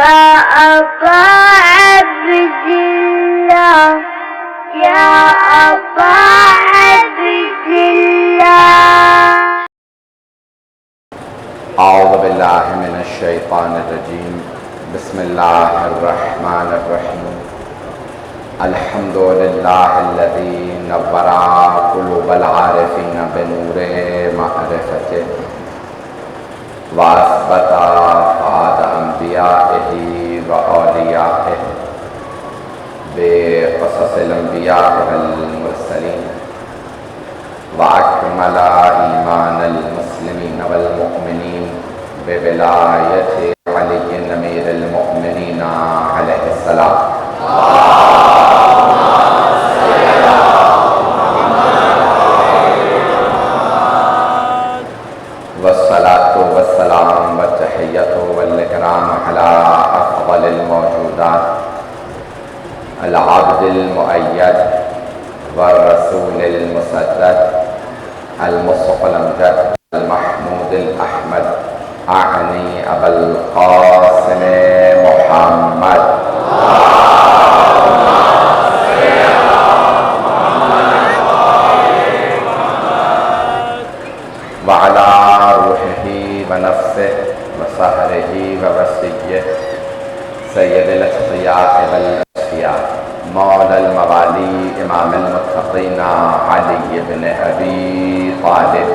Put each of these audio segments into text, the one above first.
أبا عبد الله يا أبا عبد الله. أعوذ بالله من الشيطان الرجيم. بسم الله الرحمن الرحيم. الحمد لله الذي نور قلوب العارفين بنور معرفته وأثبت فؤاد أنبيائه وأوليائه بقصص الأنبياء والمرسلين وأكمل إيمان المسلمين والمؤمنين بولاية علي أمير المؤمنين عليه السلام. والصلاة والسلام والتحية والإكرام على أفضل الموجودات العبد المؤيد والرسول المسدد المصطفى الأمجد المحمود الأحمد أعني أبا القاسم محمد وعلى روحه ونفسه وسهره ووصيه سيد الأتقياء والأصفياء مولى الموالي إمام المتقين علي بن أبي طالب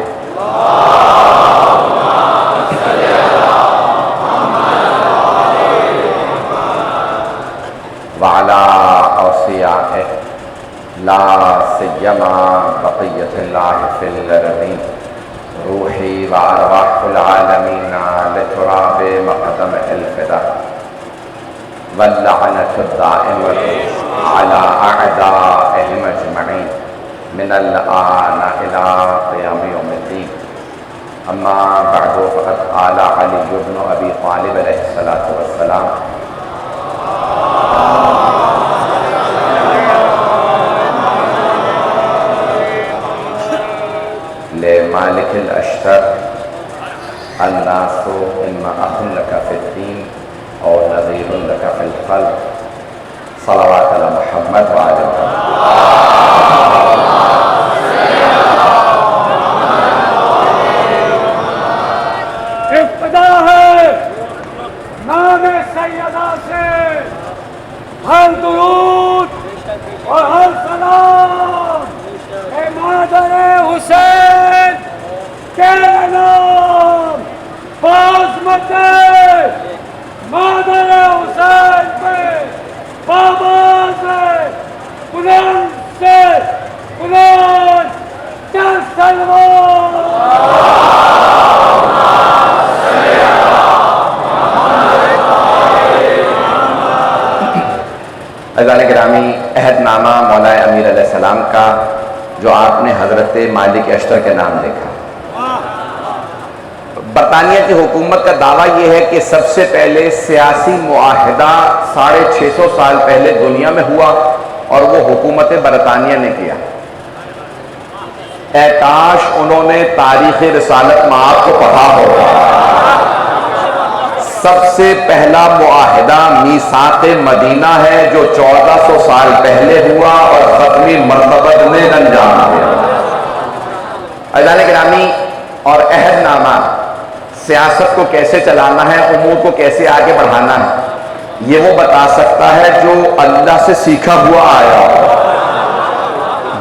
وعلى أوصيائه لا سيما بقية الله في الأرضين روحي وأرواح العالمين لتراب مقدم الفداء واللعنة الدائمة على أعدائهم أجمعين من الآن إلى قيام يوم الدين. أما بعد فقد قال علي بن أبي طالب عليه الصلاة والسلام لمالك الأشتر الناس إما أخ لك في الدين أو نظير لك في القلب. صلوات على محمد وعلى محمد. ابتدا ہے نام سیدہ سے ہر درود اور ہر سلام اے مادر حسین کے نام بازمت مادر حسین پہ باباز بلند سے بلند چل سلوان. عزیزان گرامی، عہد نامہ مولا امیر علیہ السلام کا جو آپ نے حضرت مالک اشتر کے نام لکھا. برطانیہ کی حکومت کا دعویٰ یہ ہے کہ سب سے پہلے سیاسی معاہدہ 650 سال پہلے دنیا میں ہوا اور وہ حکومت برطانیہ نے کیا. اے کاش انہوں نے تاریخ رسالت مآب کو پڑھا ہوگا. سب سے پہلا معاہدہ میثاق مدینہ ہے جو 1400 سال پہلے ہوا اور ختمی مرتبت میں انجام دیا. عزیزان گرامی، اور عہد نامہ سیاست کو کیسے چلانا ہے، امور کو کیسے آگے بڑھانا ہے، یہ وہ بتا سکتا ہے جو اللہ سے سیکھا ہوا آیا ہو.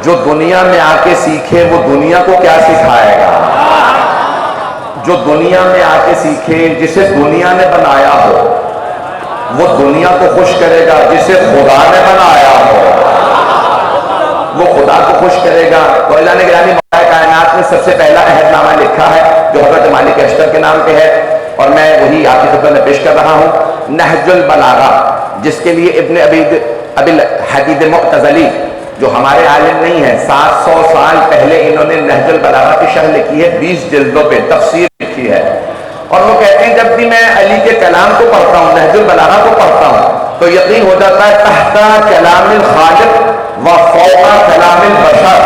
جو دنیا میں آ کے سیکھے وہ دنیا کو کیا سکھائے گا. جو دنیا میں آ کے سیکھے، جسے دنیا نے بنایا ہو وہ دنیا کو خوش کرے گا. جسے خدا نے بنایا ہو وہ خدا کو خوش کرے گا. تو اللہ نے گرامی مولا کائنات نے سب سے پہلا عہد نامہ لکھا ہے جو حضرت مالک اشتر کے نام پہ ہے، اور میں وہی آپ کی خدمت میں پیش کر رہا ہوں. نہج البلاغہ، جس کے لیے ابن ابی الحدید معتزلی جو ہمارے عالم نہیں ہیں، 700 سال پہلے انہوں نے نہج البلاغہ کی شرح لکھی ہے، 20 جلدوں پہ تفسیر لکھی ہے. اور وہ کہتے ہیں جب بھی میں علی کے کلام کو پڑھتا ہوں، نہج البلاغہ کو پڑھتا ہوں، تو یقین ہو جاتا ہے تحت کلام الخالق و فوق کلام البشر،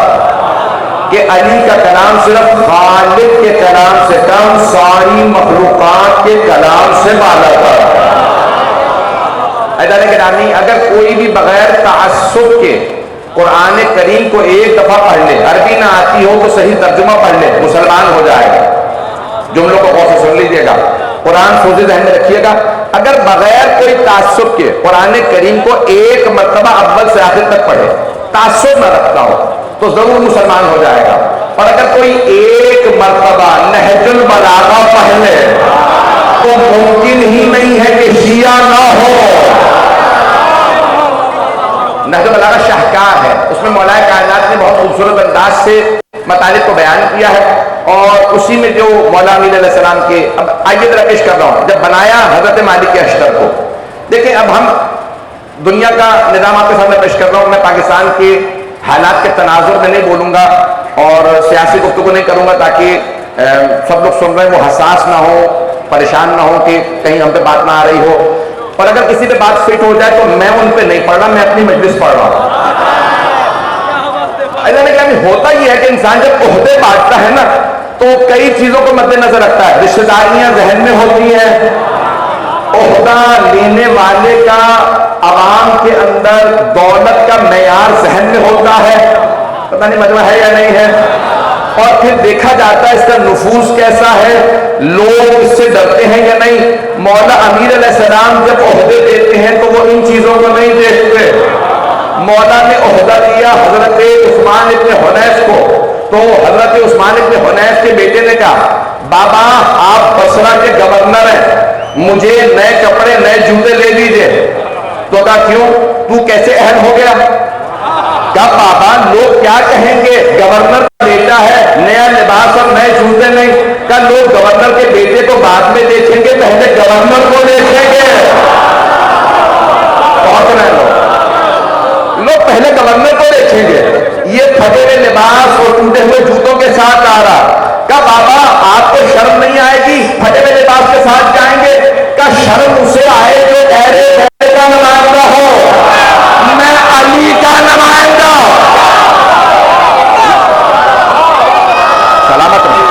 کہ علی کا کلام صرف خالق کے کلام سے کم، ساری مخلوقات کے کلام سے بالا تر. اگر کوئی بھی بغیر تعصب کے قرآن کریم کو ایک دفعہ پڑھ لے، عربی نہ آتی ہو تو صحیح ترجمہ پڑھ لے، مسلمان ہو جائے گا۔ جملوں کو غور سے سن لیجیے گا، قرآن سوچے ذہن میں رکھیے گا، اگر بغیر کوئی تعصب کے قرآن کریم کو ایک مرتبہ اول سے آخر تک پڑھے، تعصب نہ رکھتا ہو، تو ضرور مسلمان ہو جائے گا۔ اور اگر کوئی ایک مرتبہ نہج البلاغہ پڑھ لے تو ممکن ہی نہیں ہے کہ شیعہ نہ ہو۔ نہج البلاغہ شاہکار ہے، اس میں مولا کائنات نے بہت خوبصورت انداز سے مطالب کو بیان کیا ہے، اور اسی میں جو مولا امین علیہ السلام کے، اب آئیے ذرا پیش کر رہا ہوں، جب بنایا حضرت مالک اشتر کو، دیکھیں اب ہم دنیا کا نظام آپ کے سامنے پیش کر رہا ہوں، میں پاکستان کے حالات کے تناظر میں نہیں بولوں گا اور سیاسی گفتگو نہیں کروں گا تاکہ سب لوگ سن رہے ہیں وہ حساس نہ ہو، پریشان نہ ہو کہ کہیں ہم پہ بات نہ آ رہی ہو، اور اگر کسی پہ بات فٹ ہو جائے تو میں ان پہ نہیں پڑھ رہا، میں اپنی مجلس پڑھ رہا ہوں۔ ہوتا یہ ہے کہ انسان جب عہدے بانٹتا ہے نا تو کئی چیزوں کو مد نظر رکھتا ہے، رشتہ داریاں ذہن میں ہوتی ہیں، عہدہ لینے والے کا عوام کے اندر دولت کا معیار ذہن میں ہوتا ہے، پتہ نہیں مجمع ہے یا نہیں ہے، اور پھر دیکھا جاتا ہے اس کا نفوذ کیسا ہے، لوگ اس سے ڈرتے ہیں یا نہیں۔ مولا امیر علیہ السلام جب عہدے دیتے ہیں تو وہ ان چیزوں کو نہیں دیکھتے۔ مولا نے عہدہ دیا حضرت عثمان ابن حنیف کو، تو حضرت عثمان ابن حنیف کے بیٹے نے کہا بابا آپ بصرہ کے گورنر ہیں، مجھے نئے کپڑے نئے جوتے لے لیجئے۔ تو کہا کیوں، تو کیسے اہل ہو گیا؟ کہا بابا لوگ کیا کہیں گے، گورنر کا بیٹا ہے، نیا لباس اور نئے جوتے نہیں۔ کہا لوگ گورنر کے بیٹے کو بعد میں دیکھیں گے، پہلے گورنر کو دیکھیں گے۔ بہت لوگ پہلے گورنر کو دیکھیں گے، یہ پھٹے ہوئے لباس اور ٹوٹے ہوئے جوتوں کے ساتھ آ رہا۔ کہا بابا آپ کو شرم نہیں آئے گی، پھٹے ہوئے لباس کے ساتھ جائیں گے؟ کہا شرم اسے آئے جو اہل بیت کا نمائندہ ہو، میں علی کا نمائندہ۔ سلامت رہو۔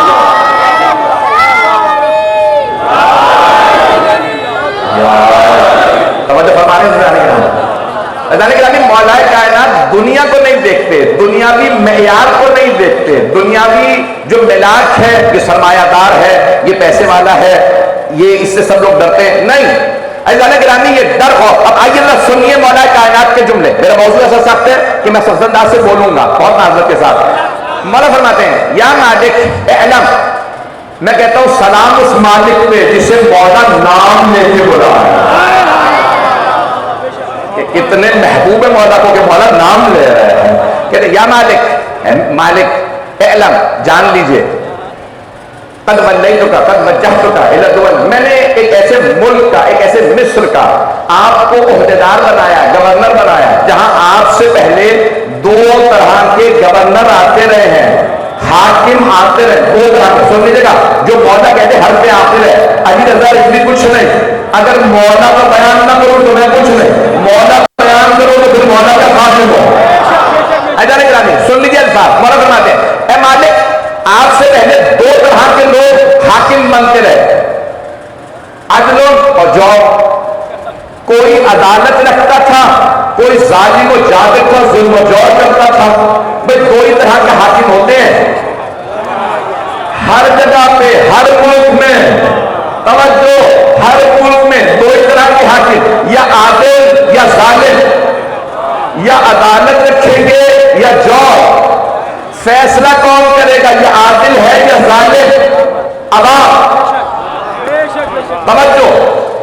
توجہ فرمانے سے جانے کے مولا کائنات دنیا کو نہیں دیکھتے، دنیاوی معیار کو نہیں دیکھتے، دنیاوی جو ملاک ہے، یہ سرمایہ دار ہے، یہ پیسے والا ہے، یہ اس سے سب لوگ ڈرتے ہیں، نہیں۔ عزیزان گرامی یہ ڈر ہو۔ اب آئیے ذرا سنیے مولا کائنات کے جملے، میرا موضوع ایسا سخت ہے کہ میں سخت انداز سے بولوں گا بہت معذرت کے ساتھ۔ مولا فرماتے ہیں یا مالک اعلم، میں کہتا ہوں سلام اس مالک پہ جسے مولا نام لے کے بلایا۔ اتنے محبوب مولا کو کہ مولا نام لے رہے ہیں، کہتے یا مالک، مالک اعلم جان لیجئے، قد ولیتک قد وجہتک الی الدول، میں نے ایک ایسے ملک کا، ایک ایسے مصر کا آپ کو عہدیدار بنایا، گورنر بنایا، جہاں آپ سے پہلے دو طرح کے گورنر آتے رہے ہیں، حاکم آتے رہے، دو طرح کے، سن لیجیے گا، جو مولا کہتے ہر پہ آتے رہے، علی رضا رضوی کچھ نہیں، اگر مولا کا بیان نہ کروں تو میں کچھ نہیں، مولا کا بیان کروں تو پھر مولا کا خاتم ہو۔ سن لیجیے الفاظ، مولا فرماتے ہیں اے مالک آپ سے پہلے دو طرح کے لوگ حاکم بنتے رہے، عدل اور جور، کوئی عدالت رکھتا تھا، کوئی ظالم و جابر تھا، ظلم و جور کرتا تھا۔ بھئی دو ہی طرح کے حاکم ہوتے ہیں ہر جگہ پہ، ہر ملک میں، توجہ، ہر ملک میں دو ہی طرح کے حاکم، یا عادل یا ظالم، یا عدالت رکھیں گے یا جور، فیصلہ کون کرے گا، یہ عادل ہے یا ظالم؟ عوام، توجہ،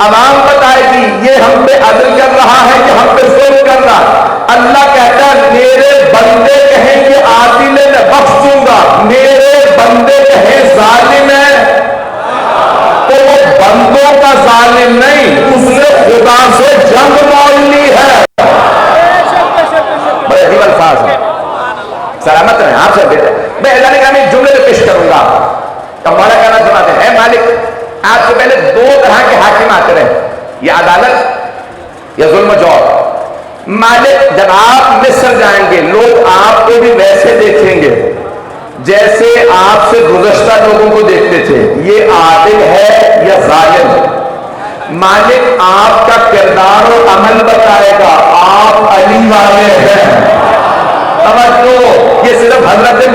عوام بتائے گی یہ ہم پہ عدل کر رہا ہے کہ ہم پہ ظلم کر رہا ہے۔ اللہ کہتا ہے میرے بندے کہیں یہ عادل ہے میں بخش دوں گا، میرے بندے کہیں ظالم ہے تو وہ بندوں کا ظالم نہیں، اس نے خدا سے جنگ مول لی ہے۔ بڑے عجیب الفاظ ہیں، سلامت رہیں آپ سے بیٹے۔ میں اعلان کرنے میں جملے میں پیش کروں گا، ہمارا کہنا سناتے ہیں اے مالک آپ سے پہلے دو طرح کے حاکم آتے رہے، یا عدالت یا ظلم و جور۔ مالک جب آپ مصر جائیں گے لوگ آپ کو بھی ویسے دیکھیں گے جیسے آپ سے گزشتہ لوگوں کو دیکھتے تھے، یہ عادل ہے یا ظالم۔ مالک آپ کا کردار اور عمل بتائے گا،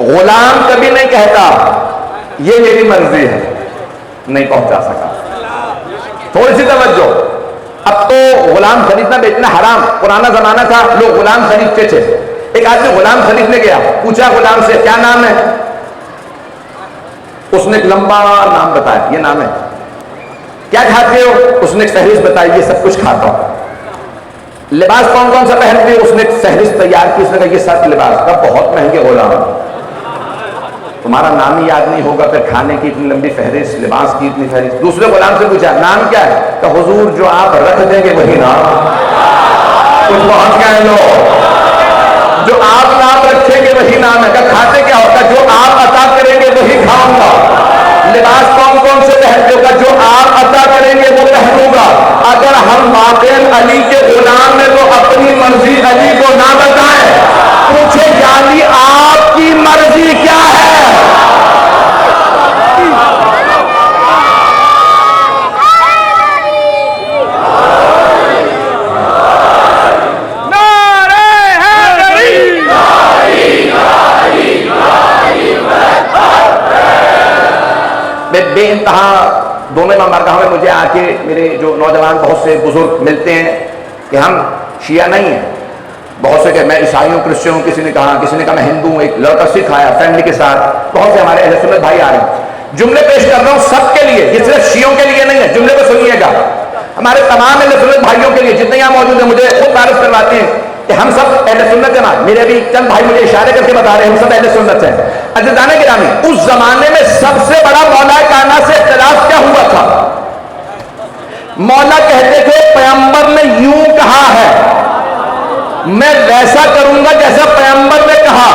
غلام کبھی نہیں کہتا یہ میری مرضی ہے، نہیں پہنچا سکا۔ تھوڑی سی توجہ، اب تو غلام خریدنا بیچنا حرام، پرانا زمانہ تھا لوگ غلام خریدتے تھے۔ ایک آدمی غلام خریدنے گیا، پوچھا غلام سے کیا نام ہے؟ اس نے ایک لمبا نام بتایا، یہ نام ہے۔ کیا کھاتے ہو؟ اس نے ایک فہرست بتائی، یہ سب کچھ کھاتا ہوں۔ لباس کون کون سا پہنتے ہو؟ اس نے ایک فہرست تیار کی، اس نے کہا یہ سب لباس کا بہت مہنگے غلام، تمہارا نام ہی یاد نہیں ہوگا، پھر کھانے کی اتنی لمبی فہرست، لباس کی اتنی فہرست۔ دوسرے غلام سے پوچھا نام کیا ہے؟ کہ حضور جو آپ رکھ دیں گے وہی نام، کچھ بہت کہہ لو، جو آپ نام رکھیں گے وہی نام ہے۔ کہ کھاتے کیا ہوگا؟ جو آپ عطا کریں گے وہی کھاؤں گا۔ لباس کون کون سے پہنتے ہوگا؟ جو آپ عطا کریں گے وہ پہنوں گا۔ اگر ہم واقعی علی کے غلام میں تو اپنی مرضی علی کو نہ بتائیں، پوچھے یا علی آپ کی مرضی کیا ہے؟ بے انتہا دونوں امام بارگاہوں میں مجھے آ کے میرے جو نوجوان بہت سے بزرگ ملتے ہیں کہ ہم شیعہ نہیں ہیں، بہت سے کہ میں عیسائی ہوں، کرسچن ہوں، کسی نے کہا میں ہندو ہوں، ایک لڑکا سکھ آیا فیملی کے ساتھ، بہت سے ہمارے اہل سنت بھائی آ رہے ہیں۔ جملے پیش کر رہا ہوں سب کے لیے، یہ صرف شیعوں کے لیے نہیں ہے، جملے کو سنیے گا، ہمارے تمام اہل سنت بھائیوں کے لیے جتنے یہاں موجود ہیں، مجھے خود تعارف کرواتے ہیں کہ ہم سب اہل سنت ہیں۔ میرے بھی چند بھائی مجھے اشارے کر کے بتا رہے ہیں ہم سب اہل سنت ہیں۔ عزیزان گرامی، اس زمانے میں سب سے بڑا مولا کائنات سے اختلاف کیا ہوا تھا؟ مولا کہتے تھے پیغمبر نے یوں کہا ہے، میں ویسا کروں گا جیسا پیغمبر نے کہا،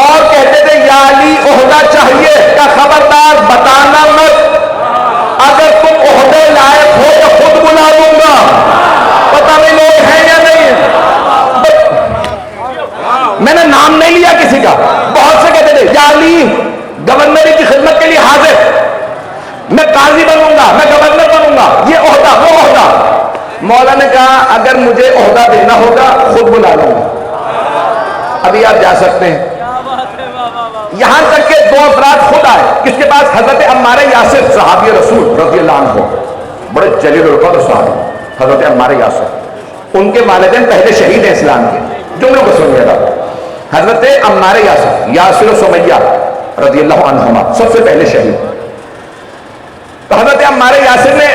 اور کہتے تھے یا علی عہدہ چاہیے کا خبردار بتانا مت، اگر تم عہدے لائق ہو تو خود بلا لوں گا۔ پتہ نہیں لوگ ہیں یا نہیں، میں نے نام نہیں لیا کسی کا، بہت سے کہتے تھے یا علی گورنری کی خدمت کے لیے حاضر، میں قاضی بنوں گا، میں گورنر بنوں گا، یہ عہدہ وہ عہدہ۔ مولا نے کہا اگر مجھے عہدہ دینا ہوگا خود بلا لوں گا، ابھی آپ جا سکتے ہیں۔ یہاں تک کہ دو افراد خود آئے، کس کے پاس؟ حضرت عمار یاسر صحابی رسول رضی اللہ عنہ، بڑے جلیل القدر صحابی حضرت عمار یاسر، ان کے والدین پہلے شہید ہیں اسلام کے، جملوں کو سنیے گا۔ حضرت عمار یاسر و سمیہ رضی اللہ عنہما سب سے پہلے شہید۔ تو حضرت عمار یاسر نے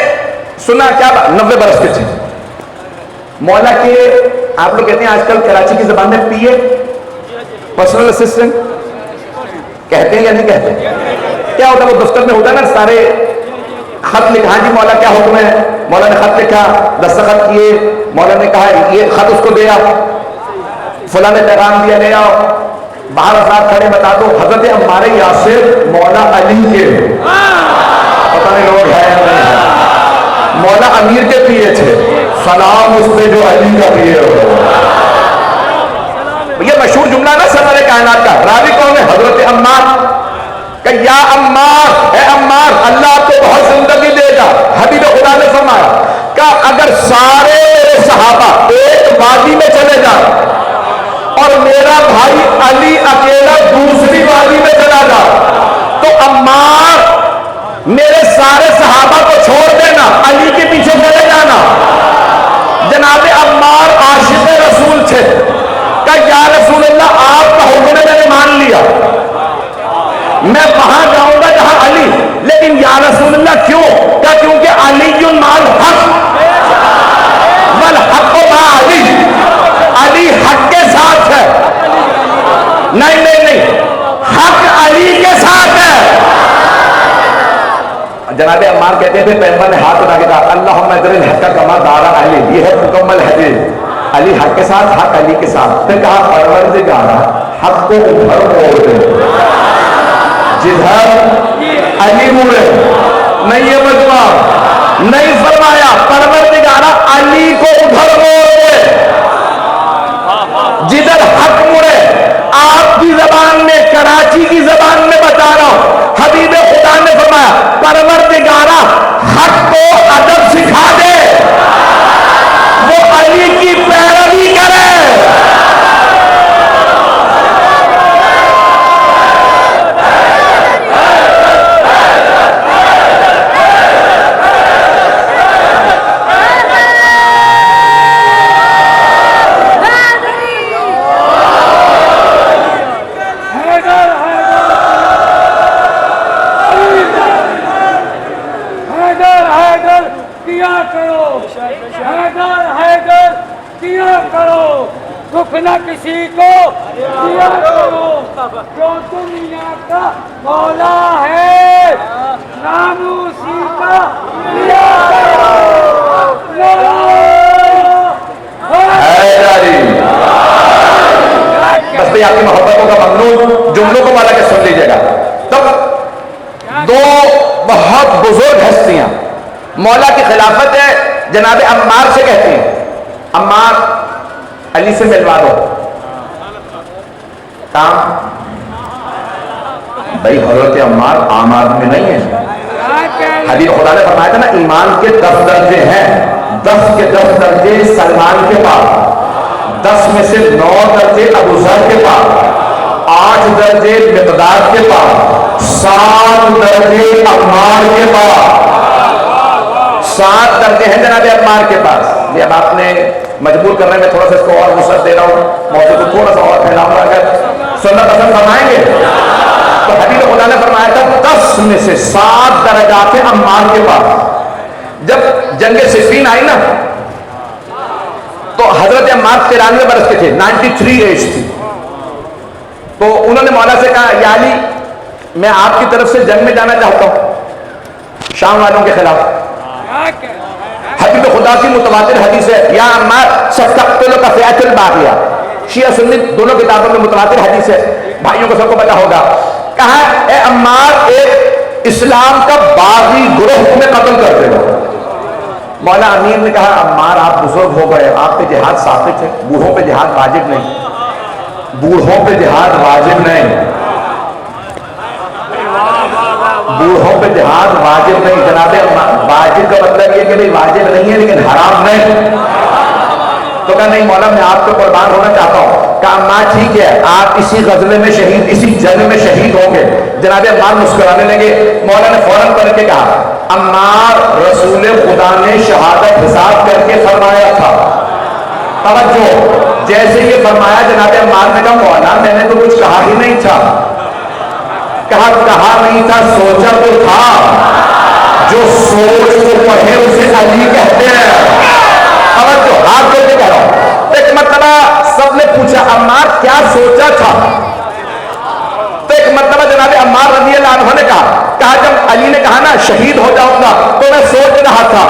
سنا، کیا 90 برس کے تھے، مولا کے آپ لوگ کہتے ہیں آج کل کراچی کی زبان میں پی اے پرسنل اسسٹنٹ کہتے ہیں یا نہیں کہتے؟ کیا ہوتا ہے وہ دفتر میں ہوتا ہے نا، سارے خط لکھا، ہاں جی مولا کیا حکم ہے، مولا نے خط لکھا، دستخط کیے، مولا نے کہا یہ خط اس کو دیا، فلاں نے پیغام دیا لے آؤ، باہر افراد کھڑے بتا دو حضرت عمار یاسر مولا علی کے، پتہ نہیں لوگ ہیں، مولا امیر کے پیے تھے، سلام اس پہ جو علی کا پیے ہو۔ یہ مشہور جملہ نا سرور کائنات کا، راوی کون ہے؟ حضرت عمار، کہ یا عمار، اے عمار اللہ آپ کو بہت زندگی دے گا۔ حبیب خدا نے فرمایا کہ اگر سارے صحابہ ایک وادی میں چلے جائیں اور میرا بھائی علی اکیلا دوسری وادی میں چلا جائے تو عمار میرے سارے صحابہ کو چھوڑ دینا، علی کے پیچھے چلے جانا۔ جناب عمار عاشق رسول تھے، کہ یا رسول اللہ آپ کا حکم میں نے مان لیا، میں وہاں جاؤں گا جہاں علی، لیکن یا رسول اللہ کیوں؟ کہ کیونکہ علی مال حق والحق مع علی، علی حق کے ساتھ ہے، نہیں نہیں نہیں، حق علی کے ساتھ ہے۔ جناب عمار کہتے تھے پیغمبر نے ہاتھ اٹھا کے کہا اللہم اجعل الحق کما دار علی، یہ ہے مکمل حدیث، علی حق کے ساتھ، حق علی کے ساتھ۔ پھر کہا پروردگارا حق کو ادھر موڑ دے، جدھر علی مڑے، نہیں یہ مجمع نہیں فرمایا پروردگارا علی کو ادھر موڑ دے جدھر حق مڑے۔ آپ کی زبان میں، کراچی کی زبان میں بتا رہا ہوں، حبیب خدا نے فرمایا پروردگارا حق کو ادب سکھا دے، وہ علی کی پیروی کرے۔ کرو حیدر حیدر کیا کرو دکھ نہ کسی کو دیا کرو جو دنیا کا مولا ہے نام اسی کا لیا کرو حیدری بس بھئی آپ کی محبتوں کا ممنون جملوں کو مالا کے سن لیجئے گا. تب دو بہت بزرگ ہستیاں مولا کی خلافت ہے جناب عمار سے کہتے ہیں عمار علی سے ملوا دو. کام بھئی حضرت عمار عام آدمی نہیں ہے. حبیب خدا نے فرمایا تھا نا ایمان کے 10 درجے ہیں 10 کے 10 درجے سلمان کے پاس 10 میں سے 9 درجے ابو ذر کے پاس 8 درجے مقداد کے پاس 7 درجے عمار کے پاس 7 درجے ہیں جناب عمار کے پاس. یہ اب آپ نے مجبور کرنے میں تھوڑا سا اس کو اور وسعت دے رہا ہوں موضوع کو تھوڑا سا اور پھیلاؤں گا. اگر سننا پسند فرمائیں گے تو حبیب خدا نے فرمایا تھا 10 میں سے 7 درجات عمار کے پاس. جب جنگ صفین آئی نا تو حضرت عمار 93 برس کے تھے 93 ایج تھی. تو انہوں نے مولا سے کہا یا علی میں آپ کی طرف سے جنگ میں جانا چاہتا ہوں شام والوں کے خلاف. حبیب خدا کی متواتر حدیث ہے یا عمار ستقتلک فئۃ الباغیہ شیعہ سنی دونوں کتابوں میں متواتر حدیث ہے بھائیوں کو سب کو پتا ہوگا. کہا اے عمار ایک اسلام کا باغی گروہ تمہیں قتل کر دے گا. مولا امیر نے کہا عمار آپ بزرگ ہو گئے آپ پہ جہاد ثابت ہے بوڑھوں پہ جہاد واجب نہیں بوڑھوں پہ جہاد واجب نہیں بوڑھوں پہ جہاد واجب نہیں. جناب واجب کا مطلب یہ کہ بھئی واجب نہیں ہے لیکن حرام نہیں. تو کہا نہیں مولا میں آپ کو قربان ہونا چاہتا ہوں. کہا عمار ٹھیک ہے آپ اسی غزوے میں شہید اسی جنگ میں شہید ہوں گے. جناب عمار مسکرانے لگے. مولا نے فوراً کر کے کہا عمار رسول خدا نے شہادت حساب کر کے فرمایا تھا. توجہ جیسے یہ فرمایا جناب عمار نے کہا مولا میں نے تو کچھ کہا ہی نہیں تھا. کہا نہیں تھا سوچا تو تھا. جو سوچ کو پڑھے اسے علی کہتے ہیں. اب جو ہاتھ کر کے کہہ رہا ہوں ایک مرتبہ سب نے پوچھا عمار کیا سوچا تھا تو ایک مرتبہ جناب عمار رضی اللہ عنہ نے کہا جب علی نے کہا نا شہید ہو جاؤں گا تو میں سوچ رہا تھا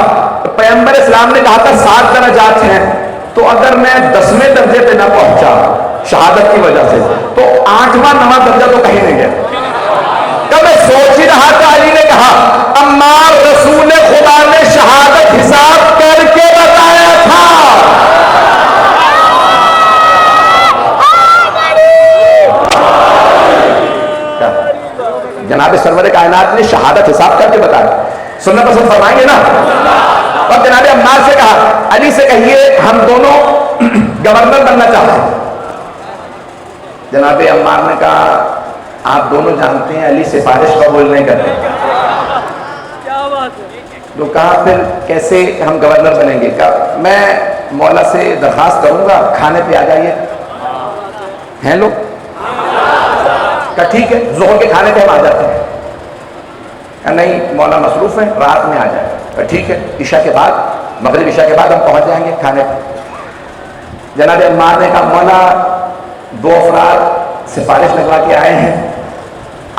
پیغمبر اسلام نے کہا تھا 7 درجات ہیں تو اگر میں 10ویں درجے پہ نہ پہنچا شہادت کی وجہ سے تو 8واں 9واں درجہ تو کہیں نہیں گیا. میں سوچ ہی رہا تھا علی نے کہا عمار رسول خدا نے شہادت حساب کر کے بتایا تھا. جناب سرور کائنات نے شہادت حساب کر کے بتایا. سننا پسند فرمائیں گے نا. اور جناب عمار سے کہا علی سے کہیے ہم دونوں گورنر بننا چاہتے ہیں. جناب عمار نے کہا آپ دونوں جانتے ہیں علی سفارش قبول نہیں کرتے. تو کہا پھر کیسے ہم گورنر بنیں گے. کہا میں مولا سے درخواست کروں گا کھانے پہ آ جائیے ہیں لوگ. کہا ٹھیک ہے ظہر کے کھانے پہ ہم آ جاتے ہیں. کہا نہیں مولا مصروف ہیں رات میں آ جائیں. کہا ٹھیک ہے عشاء کے بعد مغرب عشاء کے بعد ہم پہنچ جائیں گے کھانے پہ. جناب عمار نے کہا مولا 2 افراد سفارش لگوا کے آئے ہیں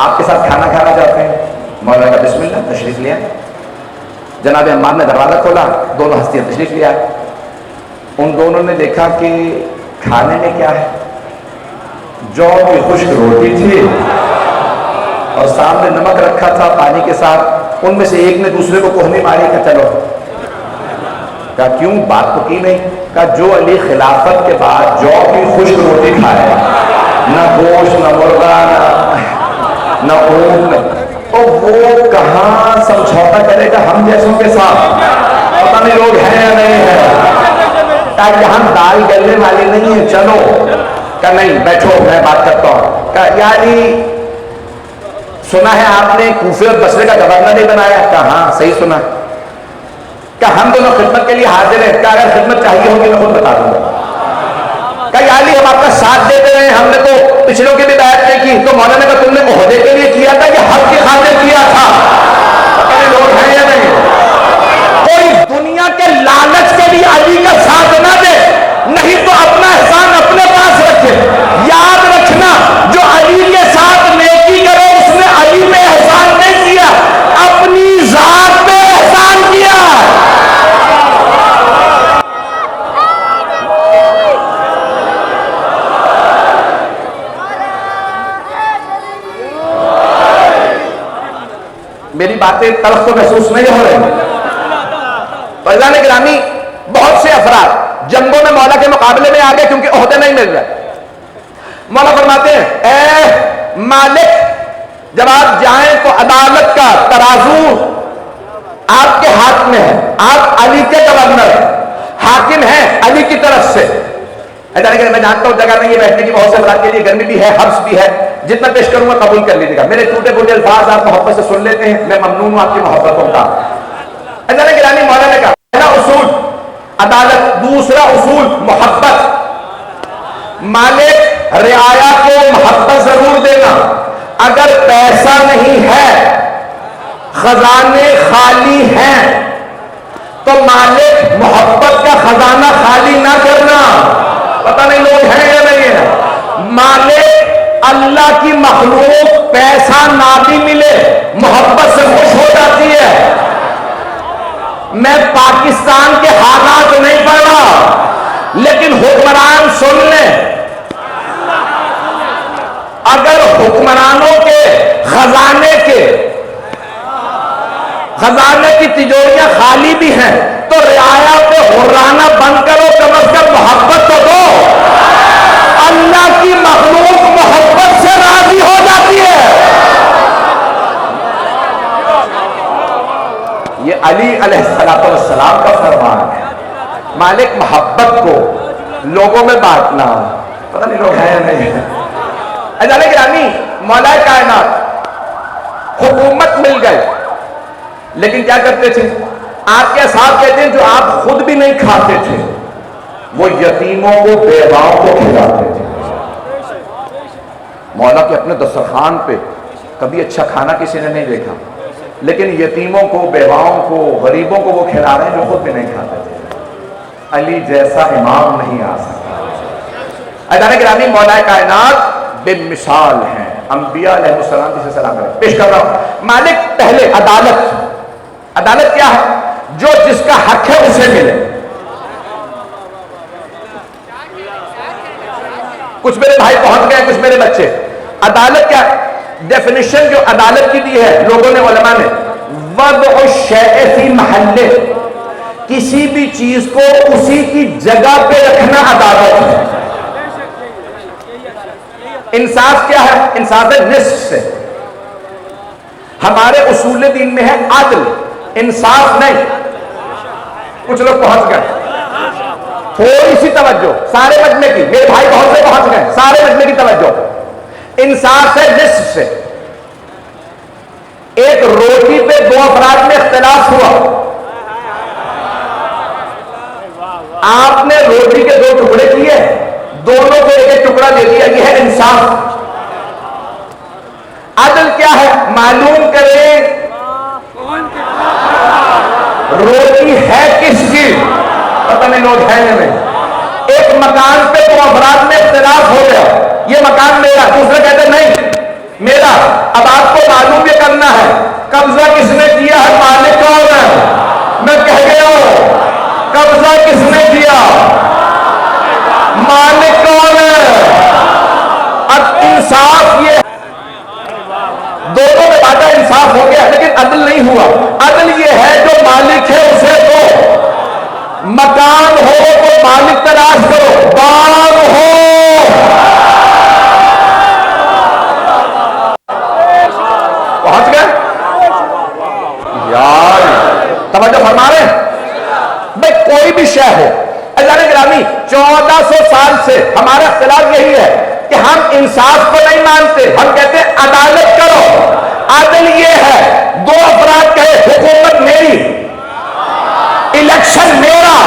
آپ کے ساتھ کھانا کھانا چاہتے ہیں. مولا کا بسم اللہ تشریف لیا. جناب عمار نے دروازہ کھولا دونوں ہستیاں تشریف لیا. ان دونوں نے دیکھا کہ کھانے میں کیا ہے جو کی خشک روٹی تھی اور سامنے نمک رکھا تھا پانی کے ساتھ. ان میں سے ایک نے دوسرے کو کوہنی ماری کہ چلو. کہا کیوں بات تو کی نہیں. کہا جو علی خلافت کے بعد جو کی خشک روٹی کھائے نہ گوشت نہ مرغا نہ اونٹ تو وہ کہاں سمجھوتا کرے گا ہم جیسوں کے ساتھ. پتہ نہیں لوگ ہیں یا نہیں ہیں. کہا ہم دال گلنے والی نہیں ہے چلو. کہا نہیں بیٹھو میں بات کرتا ہوں. کہا یعنی سنا ہے آپ نے کوفے اور بصرے کا گورنر نہیں بنایا. کہا ہاں صحیح سنا. کہا ہم دونوں خدمت کے لیے حاضر ہیں. کہا اگر خدمت چاہیے ہوگی میں خود بتا دوں گا. کہا علی ہم آپ کا ساتھ دیتے ہیں ہم نے تو پچھلوں کی بھی بیعت نہیں کی. تو مولانا نے کہا تم نے عہدے کے لیے کیا تھا کہ حق کی خاطر کیا تھا. پتہ نہیں لوگ ہیں یا نہیں. کوئی دنیا کے باتیں تلخ تو محسوس نہیں ہو رہے؟ عزیزان گرامی، بہت سے افراد جنگوں میں مولا کے مقابلے میں آگے کیونکہ عہدے نہیں مل رہے. مولا فرماتے ہیں اے مالک، جب آپ جائیں تو عدالت کا ترازو آپ کے ہاتھ میں ہے. آپ علی کے گورنر حاکم ہیں علی کی طرف سے. میں جانتا ہوں جگہ نہیں ہے بیٹھنے کی، بہت سے افراد کے لیے گرمی بھی ہے، حبس بھی ہے. جتنا پیش کروں گا قبول کر لیجیے گا. میرے ٹوٹے پھوٹے الفاظ آپ محبت سے سن لیتے ہیں، میں ممنون ہوں آپ کی محبتوں کا. گرامی، مولا نے کہا پہلا اصول عدالت، دوسرا اصول محبت. مالک رعایا کو محبت ضرور دینا. اگر پیسہ نہیں ہے، خزانے خالی ہیں، تو مالک محبت کا خزانہ خالی نہ کرنا. پتہ نہیں لوگ ہیں یا نہیں ہیں. مالک اللہ کی مخلوق پیسہ نہ بھی ملے محبت سے خوش ہو جاتی ہے. میں پاکستان کے حالات نہیں پڑھ رہا، لیکن حکمران سن لیں، اگر حکمرانوں کے خزانے کی تجوریاں خالی بھی ہیں تو رعایا پہ حرانہ بند کرو، کم از کم محبت تو دو. اللہ کی مخلوق محبت سے راضی ہو جاتی ہے. یہ علی علیہ السلام کا فرمان ہے. مالک محبت کو لوگوں میں بانٹنا. پتہ نہیں لوگ ہیں یا نہیں ہیں. عزیزان گرامی، مولا کائنات حکومت مل گئی، لیکن کیا کرتے تھے؟ آپ کے اصحاب کہتے ہیں جو آپ خود بھی نہیں کھاتے تھے وہ یتیموں کو، بیواؤں کو کھلاتے تھے. مولا کے اپنے دسترخوان پہ کبھی اچھا کھانا کسی نے نہیں دیکھا، لیکن یتیموں کو، بیواؤں کو، غریبوں کو وہ کھلا رہے ہیں جو خود بھی نہیں کھاتے تھے. علی جیسا امام نہیں آ سکتا. عزیزان گرامی، مولا کائنات بے مثال ہیں. انبیاء علیہ السلام جسے سلام کریں. پیش کر رہا ہوں مالک. پہلے عدالت کیا ہے؟ جو جس کا حق ہے اسے ملے. کچھ میرے بھائی پہنچ گئے، کچھ میرے بچے. عدالت کیا ہے؟ ڈیفینیشن جو عدالت کی دی ہے لوگوں نے، علماء نے، وضع الشیء فی محلہ، کسی بھی چیز کو اسی کی جگہ پہ رکھنا عدالت ہے. انصاف کیا ہے؟ انصاف ہے نصف سے. ہمارے اصول دین میں ہے عدل، انصاف نہیں. کچھ لوگ پہنچ گئے، تھوڑی سی توجہ سارے مجمع کی. میرے بھائی بہت سے پہنچ گئے، سارے مجمع کی توجہ. انصاف ہے نصف سے. ایک روٹی پہ دو افراد میں اختلاف ہوا، آپ نے روٹی کے دو ٹکڑے کیے، دونوں کو ایک ایک ٹکڑا دے دیا. یہ ہے انصاف. عدل کیا ہے؟ معلوم کریں روٹی ہے کس کی. پتہ نہیں لوگ ہیں یا نہیں. ایک مکان پہ دو افراد میں اختلاف ہو گیا، یہ مکان میرا، دوسرے کہتے نہیں میرا. اب آپ کو معلوم یہ کرنا ہے قبضہ کس نے کیا ہے، مالک کون ہے. میں کہہ گیا ہوں قبضہ کس نے کیا، مالک کون ہے. اب انصاف یہ دونوں میں باتیں انصاف ہو گیا، لیکن عدل نہیں ہوا. عدل یہ ہے جو مالک ہے اسے دو. مکان ہو تو مالک تلاش کرو، باغ ہو پہنچ گئے. یار توجہ فرما رہے ہیں بھائی، کوئی بھی شے ہو. عزیزان گرامی، 1400 سال سے ہمارا اختلاف یہی ہے کہ ہم انصاف کو نہیں مانتے، ہم کہتے ہیں عدالت کرو. عدل یہ ہے دو افراد کہے حکومت میری، الیکشن میرا،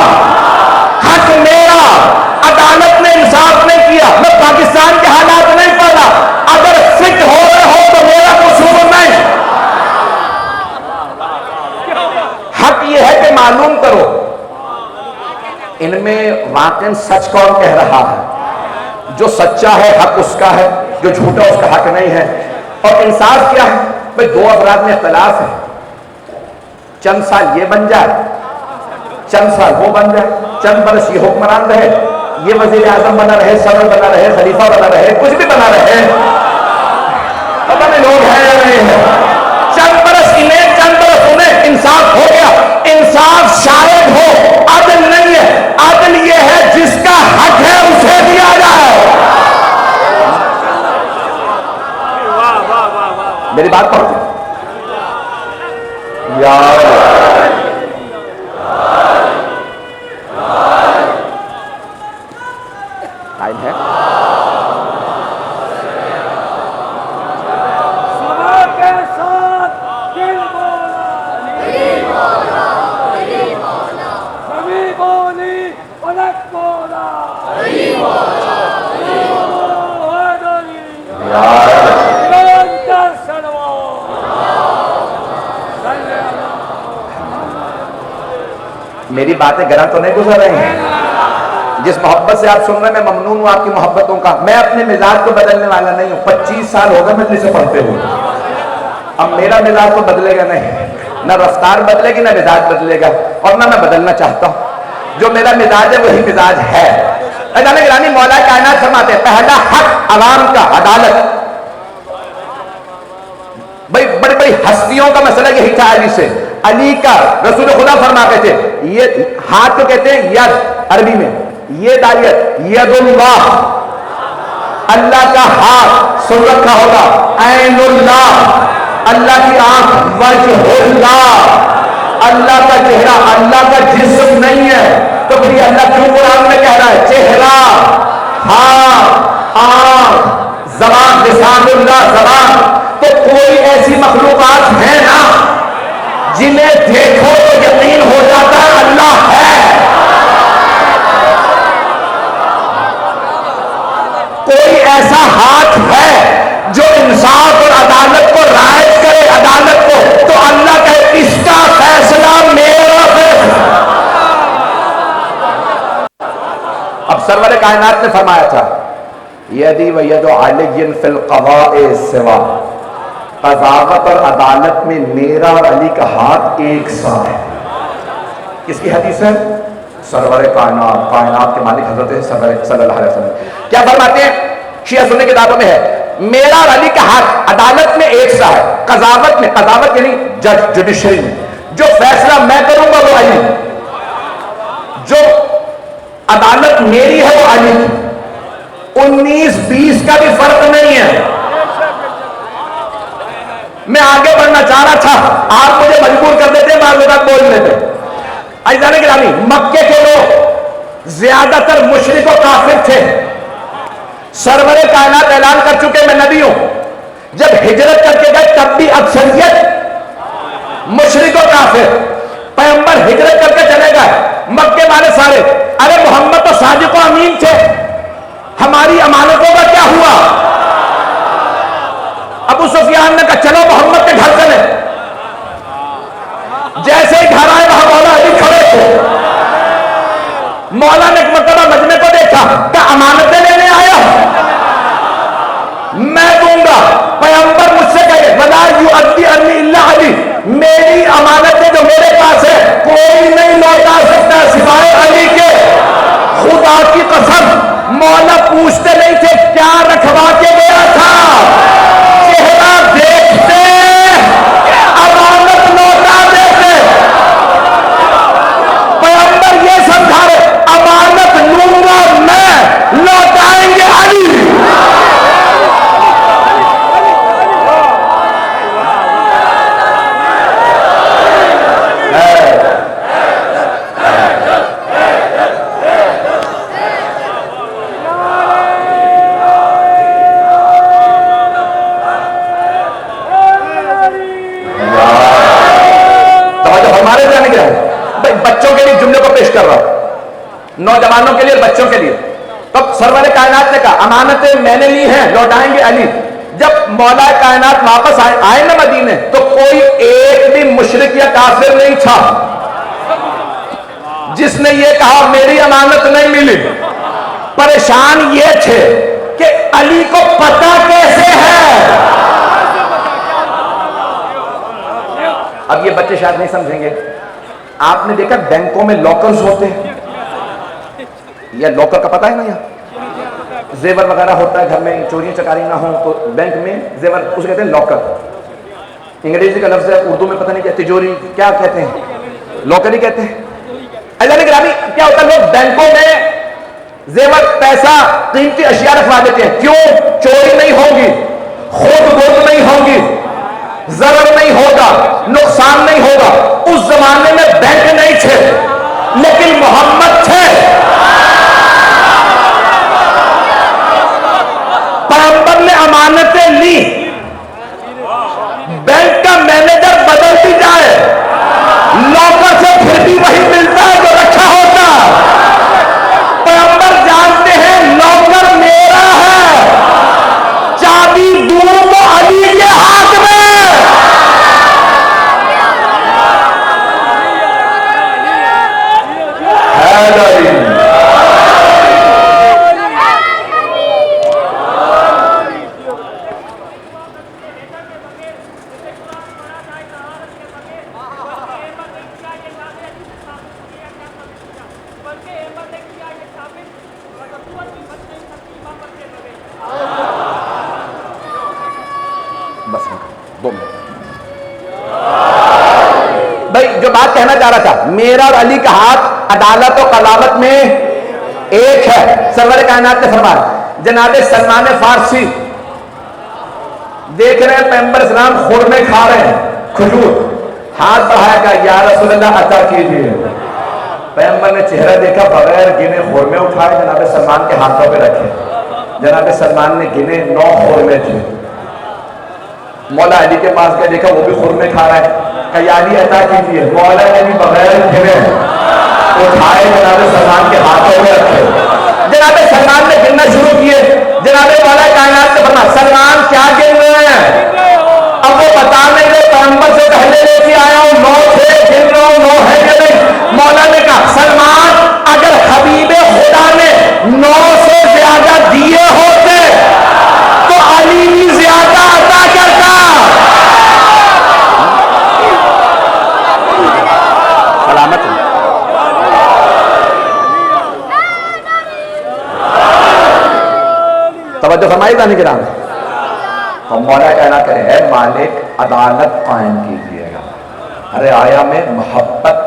حق میرا. عدالت نے انصاف نہیں کیا. میں پاکستان کے حالات نہیں پڑھ رہا، اگر فٹ ہو رہے ہو تو میرا قصور نہیں. حق یہ ہے کہ معلوم کرو ان میں واقعی سچ کون کہہ رہا ہے. جو سچا ہے حق اس کا ہے، جو جھوٹا اس کا حق نہیں ہے. اور انصاف کیا ہے؟ بھئی دو افراد میں اختلاف ہے، چند سال یہ بن جائے، چند سال وہ بن جائے، چند برس یہ حکمران رہے، یہ وزیر اعظم بنا رہے، صدر بنا رہے، خلیفہ بنا رہے، کچھ بھی بنا رہے. پتہ نہیں لوگ ہیں یا نہیں ہیں. چند برس انہیں، چند انصاف ہو گیا. انصاف شاید ہو، عدل نہیں ہے. عدل یہ ہے جس کا حق ہے اسے دیا جائے. میری بات پڑھتے یار ٹائم ہے. سبا کے ساتھ دل بولا، سبھی بولی پلک بولا، نرنتر سلوات. میری باتیں گرا تو نہیں گزر رہی ہیں؟ جس محبت سے آپ سن رہے ہیں میں ممنون ہوں آپ کی محبتوں کا. میں اپنے مزاج کو بدلنے والا نہیں ہوں. 25 سال ہو گئے مجلس سے پڑھتے ہوئے. اب میرا مزاج تو بدلے گا نہیں، نہ رفتار بدلے گی نہ مزاج بدلے گا، اور نہ میں بدلنا چاہتا ہوں. جو میرا مزاج ہے وہی مزاج ہے. عزیزان گرامی، مولا کائنات فرماتے ہیں پہلا حق عوام کا عدالت. بھائی بڑی بڑی ہستیوں کا مسئلہ یہی تھا. علی سے علی کا رسول خدا فرماتے تھے یہ ہاتھ کو کہتے ہیں ید عربی میں، یہ دالیت ید اللہ، اللہ کا ہاتھ سن رکھا ہوگا. عین اللہ، اللہ کی آنکھ. وجہ اللہ، اللہ کا چہرہ. اللہ کا جسم نہیں ہے تو پھر اللہ کیوں قرآن میں کہہ رہا ہے چہرہ، ہاتھ، آنکھ، زبان، لسان اللہ، زبان. تو کوئی ایسی مخلوقات ہیں نا جنہیں دیکھو تو یقین ہو جاتا ہے اللہ ہے. کوئی ایسا ہاتھ ہے جو انصاف اور عدالت کو رائج کرے عدالت کو، تو اللہ کہے اس کا فیصلہ میرا فیصلہ. اب سرور کائنات نے فرمایا تھا یدی و ید علی فی القضاء سوا، قضاوت اور عدالت میں میرا اور علی کا ہاتھ ایک سا ہے. کس کی حدیث ہے؟ سرور کائنات، کائنات کے مالک حضرت صلی اللہ علیہ وسلم کیا فرماتے ہیں؟ شیعہ سنی کتابوں میں ہے میرا اور علی کا ہاتھ عدالت میں ایک سا ہے. قضاوت میں، قضاوت یعنی جج، جوڈیشری میں جو فیصلہ میں کروں گا وہ علی، جو عدالت میری ہے وہ علی. 19-20 کا بھی فرق نہیں ہے. میں آگے بڑھنا چاہ رہا تھا، آپ مجھے مجبور کر دیتے بعض اوقات بول لیتے. عزیزان گرامی، مکے کے لوگ زیادہ تر مشرک و کافر تھے. سرور کائنات اعلان کر چکے میں نبی ہوں. جب ہجرت کر کے گئے تب بھی اکثریت مشرک و کافر. پیغمبر ہجرت کر کے چلے گئے، مکے والے سارے ارے محمد تو صادق و امین تھے، ہماری امانتوں کا کیا ہوا؟ ابو سفیان نے کہا چلو محمد کے گھر چلے. جیسے ہی گھر آئے وہاں مولا علی کھڑے تھے. مولا نے ایک مرتبہ مجمع کو دیکھا کہ امانتیں لینے آیا میں دوں گا. پیغمبر مجھ سے کہے ولا یؤدی عنی الا علی، میری امانتیں جو میرے پاس ہے کوئی نہیں لوٹا سکتا سوائے علی کے. خدا کی قسم مولا پوچھتے نہیں تھے کیا رکھوا کے گیا تھا، چہرہ دیکھتے امانت لوٹا دیتے. پیغمبر یہ سمجھا رہے امانت لوں گا میں، لوٹائیں گے علی. بچوں کے لیے جملے کو پیش کر رہا ہوں، نوجوانوں کے لیے، بچوں کے لیے. تب سرور کائنات نے کہا امانتیں میں نے لی ہیں، لوٹائیں گے علی. جب مولا کائنات واپس آئے نا مدینے تو کوئی ایک بھی مشرک یا کافر نہیں تھا جس نے یہ کہا میری امانت نہیں ملی. پریشان یہ تھے کہ علی کو پتہ کیسے ہے. اب یہ بچے شاید نہیں سمجھیں گے. آپ نے دیکھا بینکوں میں لاکرز ہوتے ہیں، یا لاکر کا پتہ ہے نا، یہاں زیور وغیرہ ہوتا ہے گھر میں، چوریاں چکاری نہ ہوں تو بینک میں زیور اسے کہتے ہیں لاکر. انگریزی کا لفظ ہے، اردو میں پتہ نہیں کیا، تجوری کیا کہتے ہیں، لوکری کہتے ہیں. اللہ گرامی کیا ہوتا ہے، لوگ بینکوں میں زیور پیسہ قیمتی اشیاء رکھوا دیتے ہیں. کیوں؟ چوری نہیں ہوگی، خود غرض نہیں ہوگی، ضرر نہیں ہوگا، نقصان نہیں ہوگا. اس زمانے میں بینک نہیں تھے لیکن محمد تھے. پیغمبر نے امانتیں لی، بینک کا مینیجر بدل بھی جائے لاکر سے پھر بھی وہی ملتا ہے جو رکھا ہوتا. پیغمبر جانتے ہیں لاکر میرا ہے، چابی دوں تو علی کے ہاتھ میں. بس 2 منٹ بھائی، جو بات کہنا چاہ رہا تھا، میرا اور علی کا ہاتھ عدالت و قضاوت میں ایک ہے. سرور کائنات نے فرمایا. جناب سلمان فارسی دیکھ رہے ہیں پیغمبر اسلام خورمے کھا رہے ہیں، کھجور، ہاتھ بڑھایا کہ یا رسول اللہ عطا کیجیے. پیغمبر نے چہرہ دیکھا، بغیر گنے خورمے اٹھائے، جناب سلمان کے ہاتھوں پہ رکھے. جناب سلمان نے گنے 9 خورمے تھے. مولا علی کے پاس گیا، دیکھا وہ بھی خورمے کھا رہا ہے، کہ یا علی عطا کیجیے. مولا نے بھی بغیر گنے اٹھائے، جناب سلمان کے ہاتھوں میں رکھے. جناب سلمان نے گننا شروع کیے. جناب مولا کائنات نے فرمایا سلمان کیا گن رہے ہیں؟ اب وہ بتا نہیں رہے، پیغمبر سے پہلے لے کے آیا ہوں 9 تھے، گن رہا ہوں 9 ہے کہ نہیں. مولا نے کہا سلمان اگر حبیب خدا نے 9 سے زیادہ دیے ہوتے تو علی بھی زیادہ عطا کرتا. سلامت ہے. توجہ فرمائی تھا نہیں کرام. ہم مولا کہنا کرے ہے مالک عدالت قائم کیجئے گا. ارے آیا میں محبت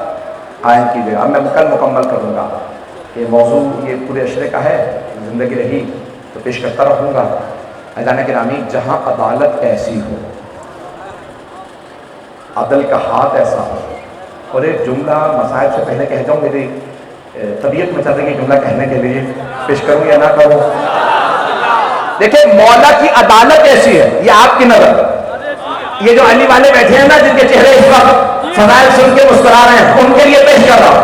قائم کیجئے گا. اب میں کل مکمل کروں گا. یہ موضوع یہ پورے عشرے کا ہے، زندگی رہی تو پیش کرتا رہوں گا. عزیزان گرامی، جہاں عدالت ایسی ہو، عدل کا ہاتھ ایسا ہو. اور ایک جملہ مسائل سے پہلے کہہ جاؤں، میری طبیعت میں چاہتے کہ جملہ کہنے کے لیے پیش کروں یا نہ کروں. دیکھیں مولا کی عدالت ایسی ہے، یہ آپ کی نظر، یہ جو علی والے بیٹھے ہیں نا جن کے چہرے اس وقت فضائل سن کے مسکرا رہے ہیں، ان کے لیے پیش کر رہا ہوں.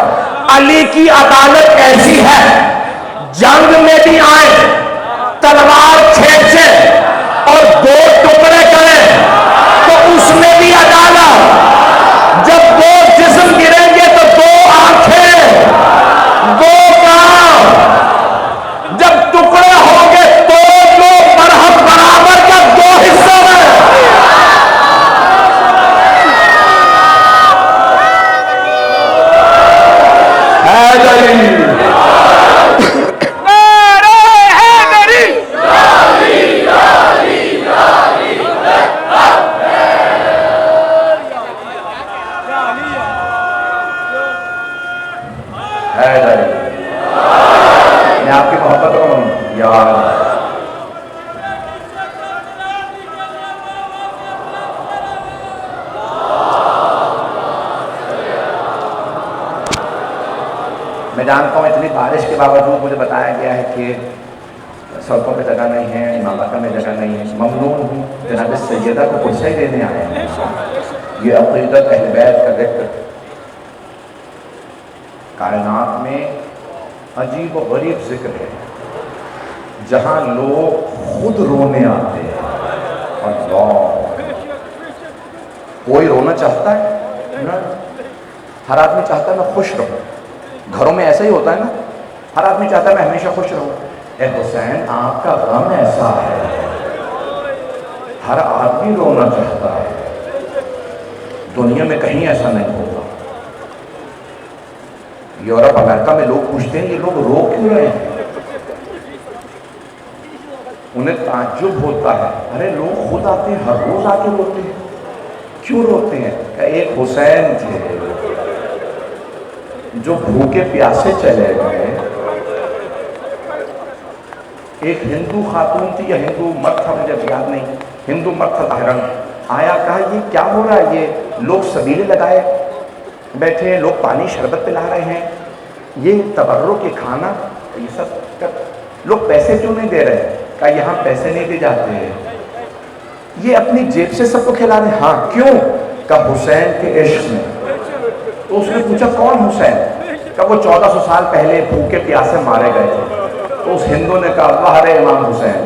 علی کی عدالت ایسی ہے، جنگ میں بھی آئے، تلوار کھینچے اور 2 ٹکڑے کرے تو اس میں بھی عدالت. جب 2 جسم گریں گے تو 2 آنکھیں، 2 کان، جب ٹکڑے ہوں گے تو 2 برہم برابر کا 2 حصوں میں. میں آپ کی محبت کو یاد میں جانتا ہوں اتنی بارش کے باوجود مجھے بتایا گیا ہے کہ سڑکوں پہ جگہ نہیں ہے، امامتوں میں جگہ نہیں ہے. ممنون ہوں، جناب سیدہ کو کرسی دینے آئے ہیں. یہ عقیدت اہل بیت کا ذکر کائنات میں عجیب و غریب ذکر ہے، جہاں لوگ خود رونے آتے ہیں. اللہ، کوئی رونا چاہتا ہے نا؟ ہر آدمی چاہتا ہے میں خوش رہوں. گھروں میں ایسا ہی ہوتا ہے نا، ہر آدمی چاہتا ہے میں ہمیشہ خوش رہوں. اے حسین آپ کا غم ایسا ہے، ہر آدمی رونا چاہتا ہے. دنیا میں کہیں ایسا نہیں ہوتا. یورپ امریکہ میں لوگ پوچھتے ہیں یہ لوگ رو کیوں رہے ہیں؟ انہیں تعجب ہوتا ہے، ارے لوگ خود آتے ہیں، ہر روز آ کے روتے ہیں. کیوں روتے ہیں؟ کہ ایک حسین تھے جو بھوکے پیاسے چلے گئے، ایک ہندو خاتون تھی یا ہندو مرد تھا، مجھے یاد نہیں، ہندو مرد تھا ظاہراً، آیا کہا یہ کیا ہو رہا ہے، یہ لوگ سبیلے لگائے بیٹھے ہیں، لوگ پانی شربت پلا رہے ہیں، یہ تبرک کے کھانا یہ سب لوگ پیسے کیوں نہیں دے رہے؟ کہا یہاں پیسے نہیں دی جاتے ہیں، یہ اپنی جیب سے سب کو کھلا رہے ہیں۔ ہاں کیوں؟ کہا حسین کے عشق میں۔ تو اس نے پوچھا کون حسین؟ کہا وہ 1400 سال پہلے بھوکے پیاسے مارے گئے تھے۔ تو اس ہندو نے کہا واہ رے امام حسین،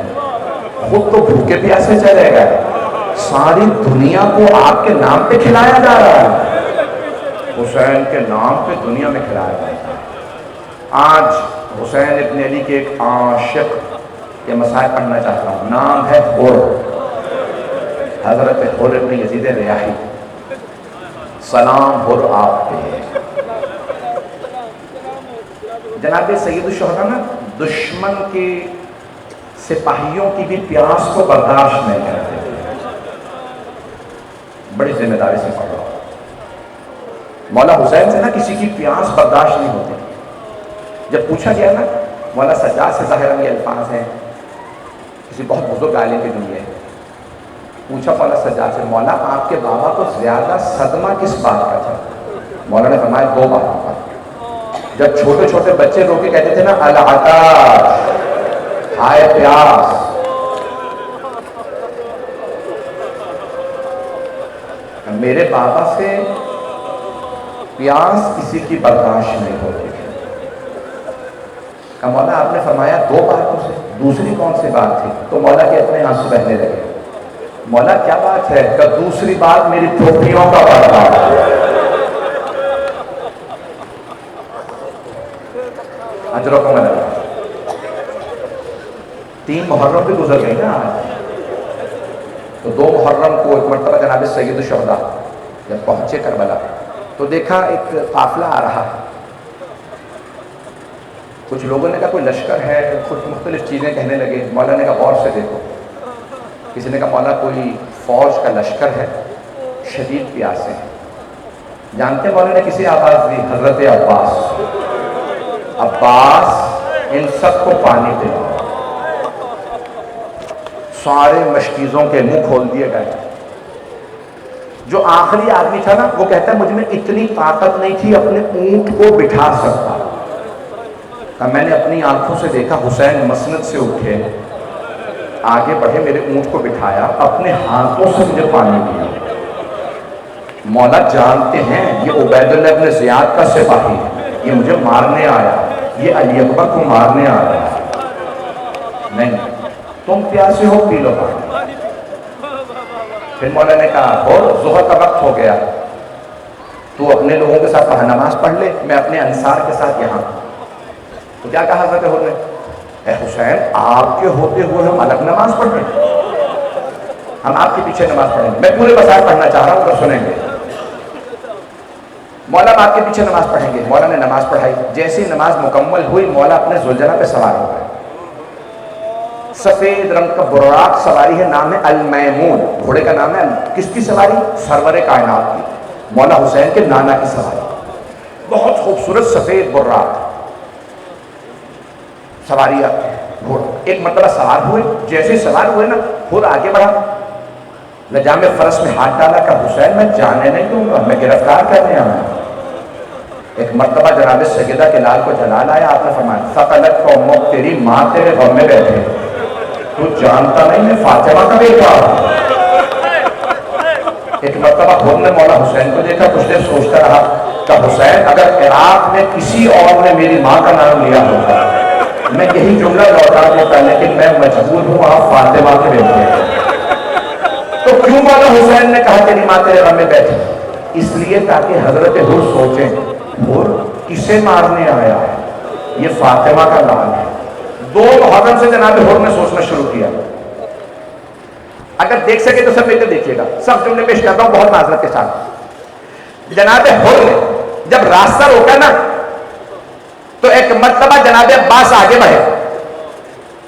خود تو بھوکے پیاسے چلے گئے، ساری دنیا کو آپ کے نام پہ کھلایا جا رہا ہے، حسین کے نام پہ دنیا میں کھلایا جاتا ہے۔ آج حسین ابن علی کے ایک عاشق کے مسائل پڑھنا چاہتا ہوں، نام ہے حر، حضرت حر ابن یزید ریاحی، سلام حر آپ پہ۔ جناب سید الشہداء نا دشمن کے سپاہیوں کی بھی پیاس کو برداشت نہیں کرتے تھے، بڑی ذمہ داری سے پڑھ رہا ہوں۔ مولا حسین سے نا کسی کی پیاس برداشت نہیں ہوتی۔ جب پوچھا گیا نا مولا سجاد سے، ظاہراً یہ الفاظ ہیں کسی بہت بزرگ عالم کے دنیا ہے، پوچھا مولا سجاد سے مولا آپ کے بابا کو زیادہ صدمہ کس بات کا تھا؟ مولا نے فرمایا دو باتوں کا۔ جب چھوٹے چھوٹے بچے رو کے کہتے تھے نا العطاش، ہائے پیاس، میرے بابا سے پیاس کسی کی برداشت نہیں ہوتی تھی۔ کہ مولا آپ نے فرمایا دو باتوں سے، دوسری کون سی بات تھی؟ تو مولا کے اپنے آنسو بہنے لگے۔ مولا کیا بات ہے؟ کہ دوسری بات میری پھوپھیوں کا پردہ ہے۔ اجرکم اللہ۔ 3 محرم بھی گزر گئی نا آج، تو 2 محرم کو ایک مرتبہ جناب سید الشہداء جب پہنچے کربلا تو دیکھا ایک قافلہ آ رہا ہے، کچھ لوگوں نے کہا کوئی لشکر ہے، کچھ مختلف چیزیں کہنے لگے۔ مولا نے کہا غور سے دیکھو، کسی نے کہا مولا کوئی فوج کا لشکر ہے، شدید پیاسے ہیں۔ جانتے ہیں مولا نے کسی آواز دی؟ حضرت عباس، عباس ان سب کو پانی پلاؤ۔ سارے مشکیزوں کے منہ کھول دیے گئے۔ جو آخری آدمی تھا نا وہ کہتا ہے مجھ میں اتنی طاقت نہیں تھی اپنے اونٹ کو بٹھا سکتا، کہ میں نے اپنی آنکھوں سے دیکھا حسین مسند سے اٹھے، آگے بڑھے، میرے اونٹ کو بٹھایا، اپنے ہاتھوں سے مجھے پانی دیا۔ مولا جانتے ہیں یہ عبید اللہ ابن زیاد کا سپاہی ہے، یہ مجھے مارنے آیا، یہ علی اکبر کو مارنے آیا۔ نہیں تم پیاسے ہو، پی لو پانی۔ پھر مولا نے کہا اور ظہر کا وقت ہو گیا، تو اپنے لوگوں کے ساتھ وہاں نماز پڑھ لے، میں اپنے انصار کے ساتھ یہاں۔ تو کیا کہا حضرت حر نے؟ اے حسین آپ کے ہوتے ہوئے ہم الگ نماز پڑھ رہے ہیں، ہم آپ کے پیچھے نماز پڑھیں گے۔ میں پورے مسائل پڑھنا چاہ رہا ہوں تو سنیں گے۔ مولا آپ کے پیچھے نماز پڑھیں گے۔ مولا نے نماز پڑھائی، جیسی نماز مکمل ہوئی مولا اپنے ذوالجلال پہ سوار ہو گئے۔ سفید رنگ کا براق سواری ہے، نام ہے المیمون، گھوڑے کا نام ہے۔ کس کی سواری؟ سرور کائنات کی، مولا حسین کے نانا کی سواری، بہت خوبصورت سفید براق سواری گھوڑا۔ ایک مرتبہ سوار ہوئے، جیسے سوار ہوئے نا خود آگے بڑھا، لجام فرس میں ہاتھ ڈالا کہ حسین میں جانے نہیں دوں گا، میں گرفتار کرنے آیا ہوں۔ ایک مرتبہ جناب سیدہ کے لال کو جلال آیا، آپ نے فرمایا ثقلت قومک، تیری ماں تیرے غم میں بیٹھے، تو جانتا نہیں میں فاطمہ کا بیٹا ہوں۔ ایک مرتبہ خود نے مولا حسین کو دیکھا، کچھ دیر سوچتا رہا کہ حسین اگر عراق میں کسی اور نے میری ماں کا نام لیا ہوتا میں یہی جملہ لوٹا دیتا، لیکن میں مجبور ہوں آپ فاطمہ کے بیٹے ہیں۔ تو کیوں مولا حسین نے کہا تیری ماں تیرے غم میں بیٹھی؟ اس لیے تاکہ حضرت حر سوچیں حر کسے مارنے آیا ہے، یہ فاطمہ کا لال ہے۔ 2 محرم سے جناب حر نے سوچنا شروع کیا۔ اگر دیکھ سکے تو سب مل کے دیکھیے گا، سب جملے پیش کرتا ہوں بہت معذرت کے ساتھ۔ جناب حر نے جب راستہ روکا نا تو ایک مرتبہ جناب عباس آگے بڑھے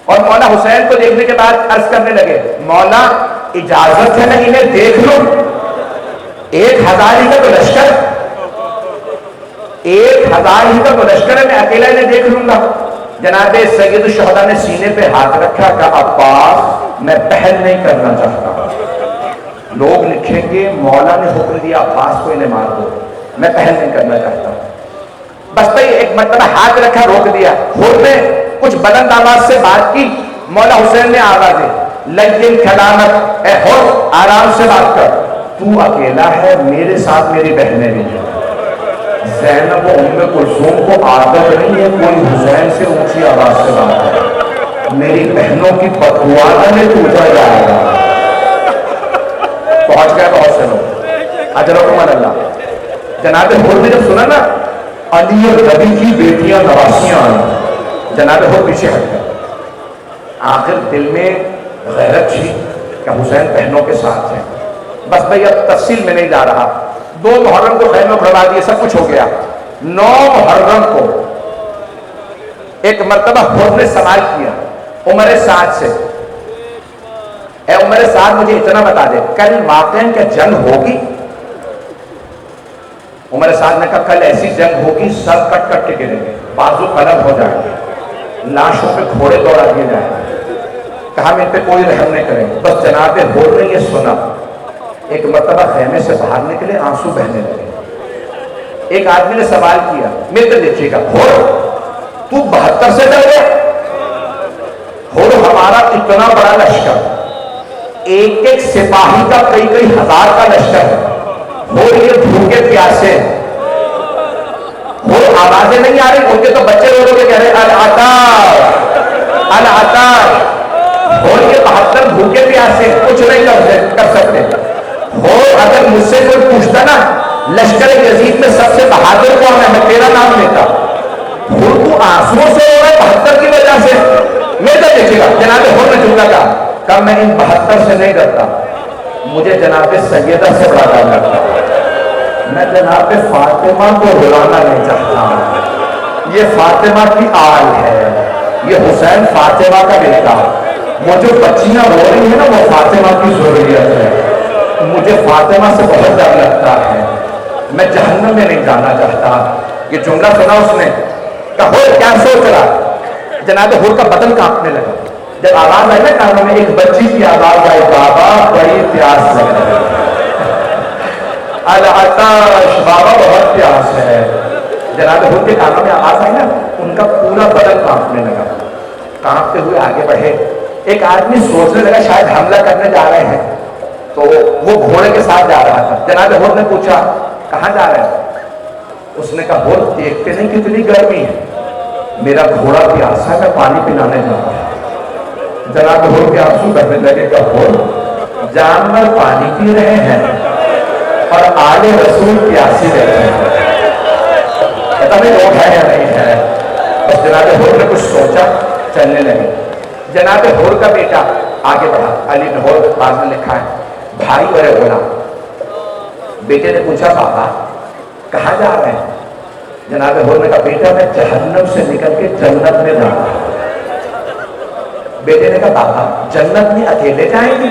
اور مولا حسین کو دیکھنے کے بعد عرض کرنے لگے مولا اجازت ہے نا انہیں دیکھ لو؟ 1000 ہی کا تو لشکر، 1000 ہی کا تو لشکر ہے، میں اکیلا انہیں دیکھ لوں گا۔ جناب سید الشہداء نے سینے پہ ہاتھ رکھا، کہا عباس میں پہل نہیں کرنا چاہتا۔ لوگ لکھیں گے مولا نے حکم دیا عباس کو انہیں مار دو، میں پہل نہیں کرنا چاہتا۔ بس بھائی ایک مرتبہ ہاتھ رکھا، روک دیا۔ حر نے کچھ بلند آواز سے بات کی، مولا حسین نے آواز دی لیکن کلامت، اے حر آرام سے بات کر، تو اکیلا ہے، میرے ساتھ میری بہنیں بھی ہیں۔ زینب و ام کلثوم کو عادت نہیں ہے کوئی حسین سے اونچی آواز سے بات کرے، میری بہنوں کی بددعا میں ٹوٹا جائے گا۔ پہنچ گئے بہت سے لوگ، اجرکم اللہ۔ جناب حر نے جب سنا نا علی اور نبی کی بیٹیاں نواسیاں آئیں، جناب حر پیچھے ہٹ گئے۔ آخر دل میں غیرت تھی کہ حسین بہنوں کے ساتھ ہیں۔ بس بھئی اب تفصیل میں نہیں جا رہا۔ 2 محرم کو خیمے کھڑوا دیے، سب کچھ ہو گیا۔ 9 محرم کو ایک مرتبہ حر نے سوال کیا عمر سعد سے، اے عمر سعد مجھے اتنا بتا دے کل واقعاً کیا جنگ ہوگی؟ عمر سعد نے کہا کل ایسی جنگ ہوگی سب کٹ کٹ کے گریں گے، بازو قلم ہو جائیں گے، لاشوں پہ گھوڑے دوڑا دیے جائیں گے۔ کہا میں ان پہ کوئی رحم نہیں کریں گے۔ بس جناب حر نے یہ سنا، ایک مرتبہ خیمے سے باہر نکلے، آنسو بہنے لگے۔ ایک آدمی نے سوال کیا، مل کر دیکھیے گا، حر تو 72 سے ڈر گیا؟ حر ہمارا اتنا بڑا لشکر، ایک ایک سپاہی کا کئی ہزار کا لشکر ہے، حر یہ بھوکے پیاسے، حر آوازیں نہیں آ رہی، ان کے تو بچے رو کے کہہ رہے العطار العطار۔ حر یہ 72 بھوکے پیاسے کچھ نہیں کر سکتے۔ حر اگر مجھ سے کوئی پوچھتا نا لشکر یزید میں سب سے بہادر کون ہے، میں تیرا نام لیتا۔ حر تو آنسوؤں سے ہو رہا ہے 72 کی وجہ سے، میں تو دیکھے گا۔ جناب حر نے جملہ کہا میں ان 72 سے نہیں ڈرتا، مجھے جناب سیدہ سے بڑا ڈر لگتا، میں جناب فاطمہ کو رلانا نہیں چاہتا، یہ فاطمہ کی آل ہے، یہ حسین فاطمہ کا بیٹا، وہ جو بچیاں رو رہی ہیں نا وہ فاطمہ کی ضروریت ہے، مجھے فاطمہ سے بہت ڈر لگتا ہے، میں جہنم میں نہیں جانا چاہتا۔ یہ جملہ سنا اس نے، کہا حر کیا سوچ رہا؟ جناب حر کا بدن کانپنے لگا۔ جب آواز آئی نا کانوں میں، ایک بچی کی آواز آئی، بابا بڑی پیاس لگ رہی ہے، العطش، بابا بہت پیاس ہے۔ جناب حر کے کانوں میں آواز آئی نا، ان کا پورا بدن کانپنے لگا۔ کانپتے ہوئے آگے بڑھے، ایک آدمی سوچنے لگا شاید حملہ کرنے جا رہے ہیں، تو وہ گھوڑے کے ساتھ جا رہا تھا۔ جناب حر نے پوچھا کہاں جا رہے ہیں؟ اس نے کہا حر دیکھتے نہیں کتنی گرمی ہے، میرا گھوڑا پیاسا ہے، میں پانی پلانے جا رہا ہوں۔ جناب حر کے آنسو بہنے لگے، کہ حر جانور پانی پی رہے ہیں اور آل رسول پیاسی رہتے ہیں، پتہ نہیں لوگ ہے یا نہیں ہے۔ بس جناب حر نے کچھ سوچا، چلنے لگے۔ جناب حر کا بیٹا آگے بڑھا، علی بن حر بعد میں لکھا ہے، بھائی اور غلام۔ بیٹے نے پوچھا بابا کہاں جا رہے ہیں؟ جناب حر نے کہا بیٹا میں جہنم سے نکل کے جنت میں جا رہا ہوں۔ بیٹے نے کہا بابا جنت میں اکیلے جائیں گے؟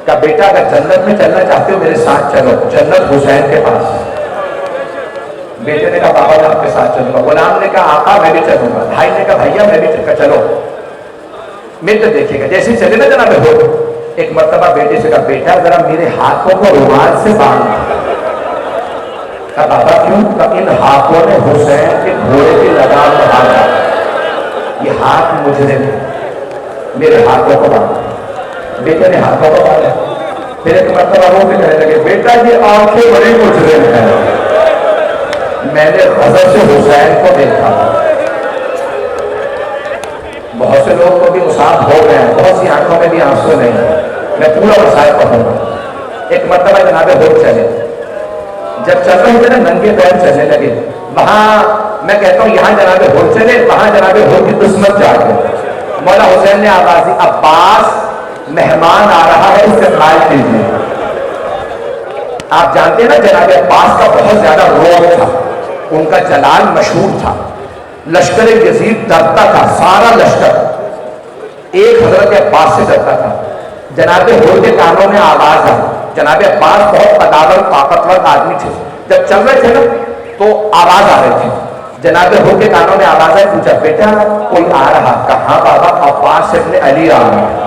کہا بیٹا اگر جنت میں چلنا چاہتے ہو میرے ساتھ چلو، جنت حسین کے پاس ہے۔ بیٹے نے کہا بابا میں آپ کے ساتھ چلوں گا۔ غلام نے کہا آقا میں بھی چلوں گا۔ بھائی نے کہا بھیا میں بھی چلو، مل کر دیکھیے گا۔ جیسے چلے نا جناب حر، ایک مرتبہ بیٹے سے کہا بیٹا ذرا میرے ہاتھوں کو رومال سے باندھ۔ کہا بابا کیوں؟ کہا ان ہاتھوں نے حسین کے گھوڑے کی لگام بڑھا دیا، یہ ہاتھ مجرم ہے، میرے ہاتھوں کو باندھ۔ بیٹے نے ہاتھوں کو باندھا۔ پھر ایک مرتبہ وہ بھی کہنے لگے بیٹا یہ آنکھیں بڑی مجرم ہیں، میں نے غضب سے حسین کو دیکھا۔ بہت سے لوگ کو بھی مصاب ہو گئے ہیں، بہت سی آنکھوں میں بھی آنسو نہیں، میں پورا مسائل پڑھوں گا۔ ایک مرتبہ جناب حر چلے، جب چل رہے تھے نا ننگے پیر چلنے لگے، وہاں میں کہتا ہوں یہاں جناب حر چلے، وہاں جناب حر کی قسمت جا گئی۔ مولا حسین نے آواز دی عباس مہمان آ رہا ہے، استقبال کیجیے۔ آپ جانتے ہیں نا جناب عباس کا بہت زیادہ روب تھا، ان کا جلال مشہور تھا، لشکر یزید ڈرتا تھا، سارا لشکر ایک حضرت عباس سے ڈرتا تھا۔ جناب حر کے کانوں میں آواز آئی جناب عباس بہت قداور طاقتور آدمی تھے. جب چل رہے تھے نا تو آواز آ رہی تھی. جناب ہو کے کانوں میں آواز آئی, پوچھا بیٹا کوئی آ رہا؟ کہاں بابا عباس ابن علی آ رہا.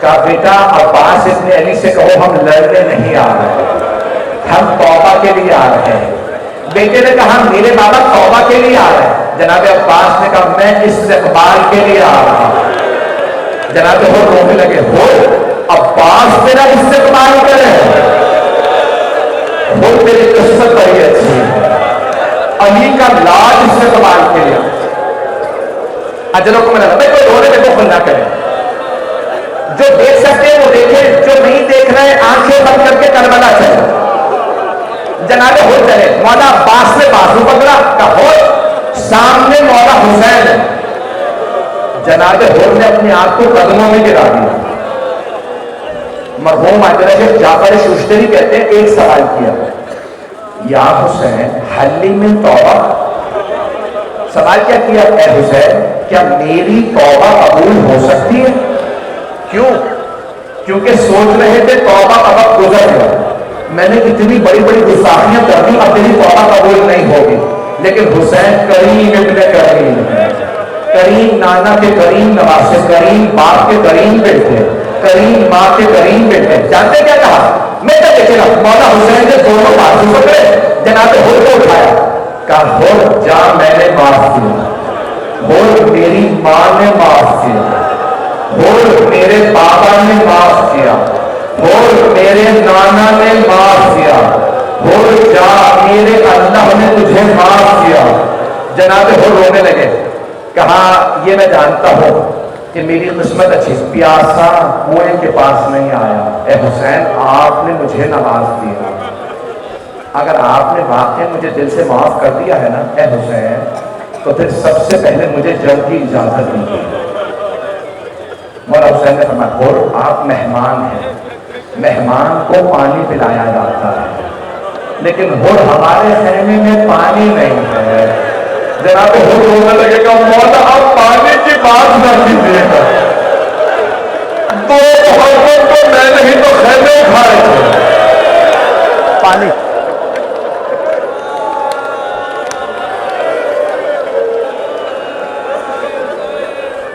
کہا بیٹا عباس ابن علی سے کہو ہم لڑنے نہیں آ رہے, ہم توبہ کے لیے آ رہے ہیں. بیٹے نے کہا میرے بابا توبہ کے لیے آ رہے ہیں. جناب عباس نے کہا میں استقبال کے لیے آ رہا ہوں. جناب ہو رونے لگے, ہو عباس میرا استقبال کرے, وہ میری قسمت بڑی اچھی ہے, علی کا لاج استقبال کے لیے. اجروں کو میں نے کوئی رونے میں کو نہ کرے, جو دیکھ سکتے ہیں وہ دیکھیں, جو نہیں دیکھ رہے آنکھیں بند کر کے کربلا چلے. جناب ہو چلے, مولا عباس نے بازو پکڑا, کہا ہو سامنے مولا حسین ہے. جناب ہو نے اپنی آنکھ کو قدموں میں گرا دیا. مرحوم حضرت جعفر شوشتری کہتے ہیں ایک سوال کیا, یا حسین حلی من توبہ, سوال کیا کیا, اے حسین کیا میری توبہ قبول ہو سکتی ہے؟ کیوں؟ کیونکہ سوچ رہے تھے توبہ کا وقت گزر گیا, میں نے اتنی بڑی بڑی گستاخیاں کر دی, اب میری توبہ قبول نہیں ہوگی. لیکن حسین کریم ابن کریم, کریم نانا کے کریم نواسے, کریم باپ کے کریم بیٹے, کریم ماں کے کریم بیٹے. جانتے کیا کہا؟ میں کیا دیکھے گا, مولا حسین نے دونوں بازو پکڑے, جناب ہو کو اٹھایا, کہا ہو جا میں نے معاف کیا, ہو میری ماں نے معاف کیا, ہو میرے بابا نے معاف کیا, ہو میرے نانا نے معاف کیا, ہو جا میرے اللہ نے تجھے معاف کیا. جناب ہو رونے لگے, کہا یہ میں جانتا ہوں کہ میری قسمت اچھی, پیاسا کنویں کے پاس نہیں آیا. اے حسین آپ نے مجھے نواز دیا, اگر آپ نے واقعی مجھے دل سے معاف کر دیا ہے نا اے حسین, تو پھر سب سے پہلے مجھے جنگ کی اجازت دیجیے. مولا حسین نے فرمایا اور آپ مہمان ہیں, مہمان کو پانی پلایا جاتا ہے, لیکن ہو ہمارے خیمے میں پانی نہیں ہے. جناب ہو رونے لگے گا, مولا آپ پانی کی بات نہ کیجیے گا, دو محرم کو میں نہیں تو خیمے کھائے تھے پانی.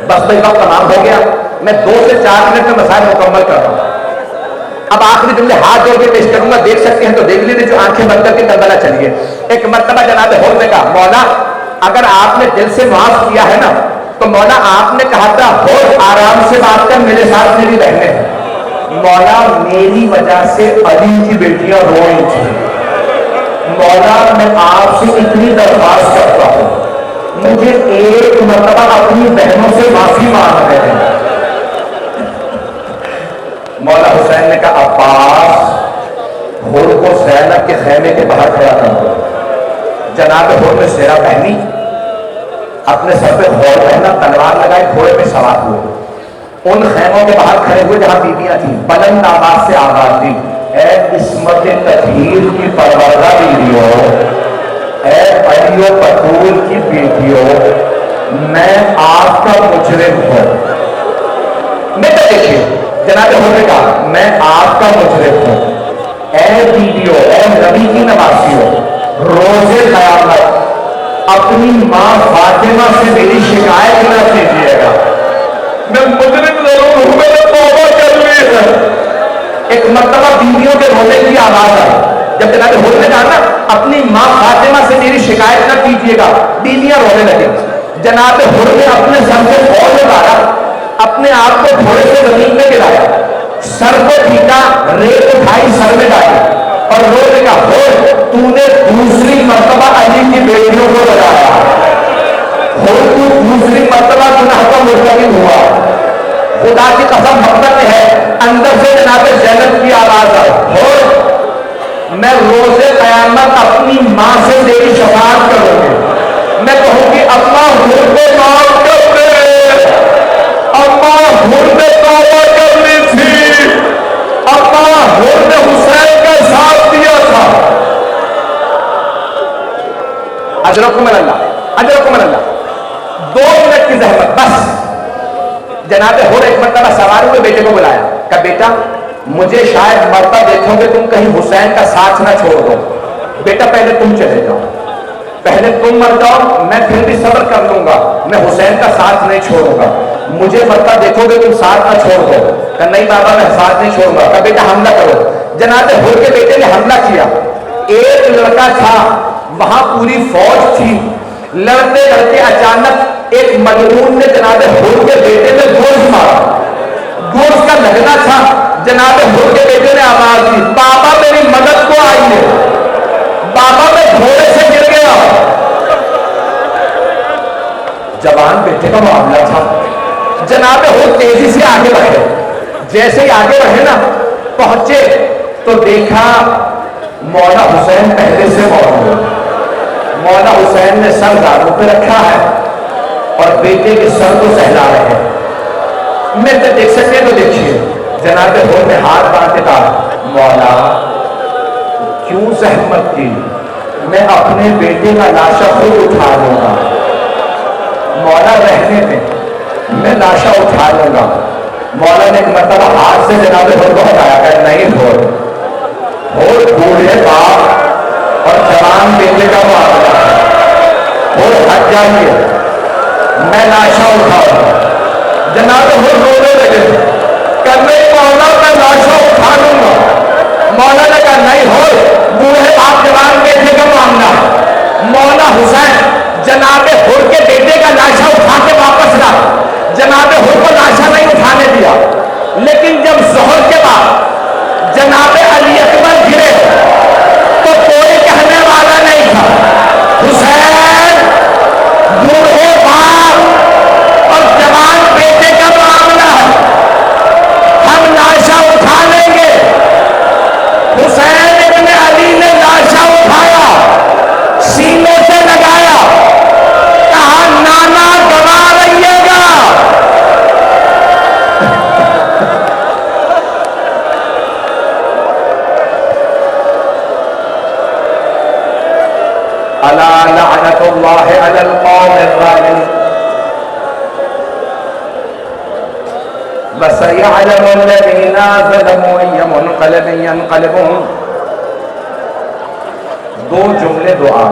بس بھائی وقت تمام ہو گیا, میں 2 سے 4 منٹ میں مسائل مکمل کر رہا ہوں. اب آخری جملے ہاتھ جوڑ کے پیش کروں گا, دیکھ سکتے ہیں تو دیکھ لیجیے, جو آنکھیں بند کر کے کربلا چلیے. ایک مرتبہ جناب ہو نے کہا مولا اگر آپ نے دل سے معاف کیا ہے نا تو مولا آپ نے کہا تھا ہو آرام سے بات کر, میرے ساتھ میری بہنیں ہیں. مولا میری وجہ سے علی کی بیٹیاں روئی تھی. مولا میں آپ سے اتنی درخواست کرتا ہوں, مجھے ایک مرتبہ اپنی بہنوں سے معافی مانگ رہے ہیں. مولا حسین نے کہا عباس ہور کو زینب کے خیمے کے باہر کھڑا کر دو. جناب ہور نے سیرا پہنی, اپنے سر پہ غور پہنا, تلوار لگائی, گھوڑے پہ سوار ہوئے. ان خیموں کے باہر کھڑے ہوئے جہاں بیویاں تھیں, بلند آواز سے آواز دی, اے عصمت تطہیر کی پروردہ بیویوں, اے علی و بطول کی بیٹیوں, میں آپ کا مجرم ہوں. میں تو دیکھیے جناب ہو نے کہا میں آپ کا مجرم ہوں. اے بیویوں, اے نبی کی نواسیوں, روز قیامت اپنی ماں فاطمہ سے میری شکایت نہ کیجیے گا, میں مجرم ضرور ہوں, میں نے توبہ کر لی ہے. ایک مرتبہ بیویوں کے رونے کی آواز آئی. جب جناب ہو نے کہا نا اپنی ماں فاطمہ سے میری شکایت نہ کیجیے گا, بیویاں رونے لگے. جناب ہو نے اپنے سر سے فوج اتارا, اپنے آپ کو گھوڑے سے زمین میں گرایا, سر کو پیٹا, ریت اٹھائی سر میں ڈالی اور رونے کا ہو تو نے دوسری مرتبہ علی کی بیٹیوں کو بجایا, ہو تو دوسری مرتبہ گناہ کا مرتکب ہوا. خدا کی قسم مقصد ہے اندر سے جناب زینب کی آواز آئی, ہو میں روز قیامت اپنی ماں سے تیری شفاعت کروں گی, میں کہوں گی اما ہور کو معاف کر دے, اما ہور نے توبہ کرنی تھی, اما ہور نے حسین کا ساتھ دیا تھا. اجرکم اللہ, اجرکم اللہ. 2 منٹ کی زحمت بس. جناب ہو ایک مرتبہ سوار ہوئے, بیٹے کو بلایا, کہا بیٹا مجھے شاید مرتا دیکھو گے تم کہیں حسین کا ساتھ نہ چھوڑ دو، بیٹا پہلے تم چلے جاؤ، پہلے تم مر جاؤ، میں پھر بھی صبر کر لوں گا، میں حسین کا ساتھ نہیں چھوڑوں گا، مجھے مرتا دیکھو گے تم ساتھ نہ چھوڑ دو۔ کہ نہیں بابا میں ساتھ نہیں چھوڑوں گا۔ کہ بیٹا حملہ کرو۔ جناب حر کے بیٹے نے حملہ کیا، ایک لڑکا تھا وہاں، پوری فوج تھی، لڑتے لڑتے اچانک ایک مجنون نے جناب حر کے بیٹے میں گوشت مارا، گوشت کا لگنا تھا، جناب حر کے بیٹے نے آواز دی، بابا میری مدد کو آئیے، بابا میں گھوڑے سے گر گیا۔ جوان بیٹے کا معاملہ تھا، جناب حر تیزی سے آگے بڑھے، جیسے ہی آگے بڑھے نا پہنچے تو دیکھا مولا حسین پہلے سے موجود، مولا حسین نے سر داروں پہ رکھا ہے اور بیٹے کے سر کو سہلا رہے ہیں۔ میں تو دیکھ سکتے تو دیکھیے، جناب حر نے ہاتھ باندھ کے کہا، مولا کیوں زحمت کی، میں اپنے بیٹے کا لاشا خود اٹھا لوں گا، مولا رہنے میں میں لاشا اٹھا لوں گا۔ مولا نے ایک مرتبہ ہاتھ سے جناب حر کو ہٹایا کہ نہیں حر بوڑھے باپ اور جوان بیٹے کا معاملہ ہے، حر ہٹ جائیے، میں لاشا اٹھاؤں گا۔ جناب حر رونے لگے کہ نہیں مولا میں لاشا اٹھا لوں گا۔ مولا نے کہا نہیں حر بوڑھے باپ جوان بیٹے کا معاملہ ہے۔ مولا حسین جناب حر کے بیٹے کا لاشا اٹھا کے واپس لا، جناب حر کو لاشا نہیں اٹھانے دیا، لیکن جب ظہر کے بعد جناب علی اکبر گرے تو کوئی کہنے والا نہیں تھا حسین بوڑھے باپ اور جوان بیٹے کا معاملہ ہے، ہم لاشا اٹھا لیں گے۔ حسین ابن علی نے لاشا اٹھایا، سینے سے لگایا، کہا نانا گوا رہیے گا۔ الا لعنت اللہ علی القوم الظالمین وسيعلم الذين ظلموا أي منقلب ينقلبون۔ دو جملے دعا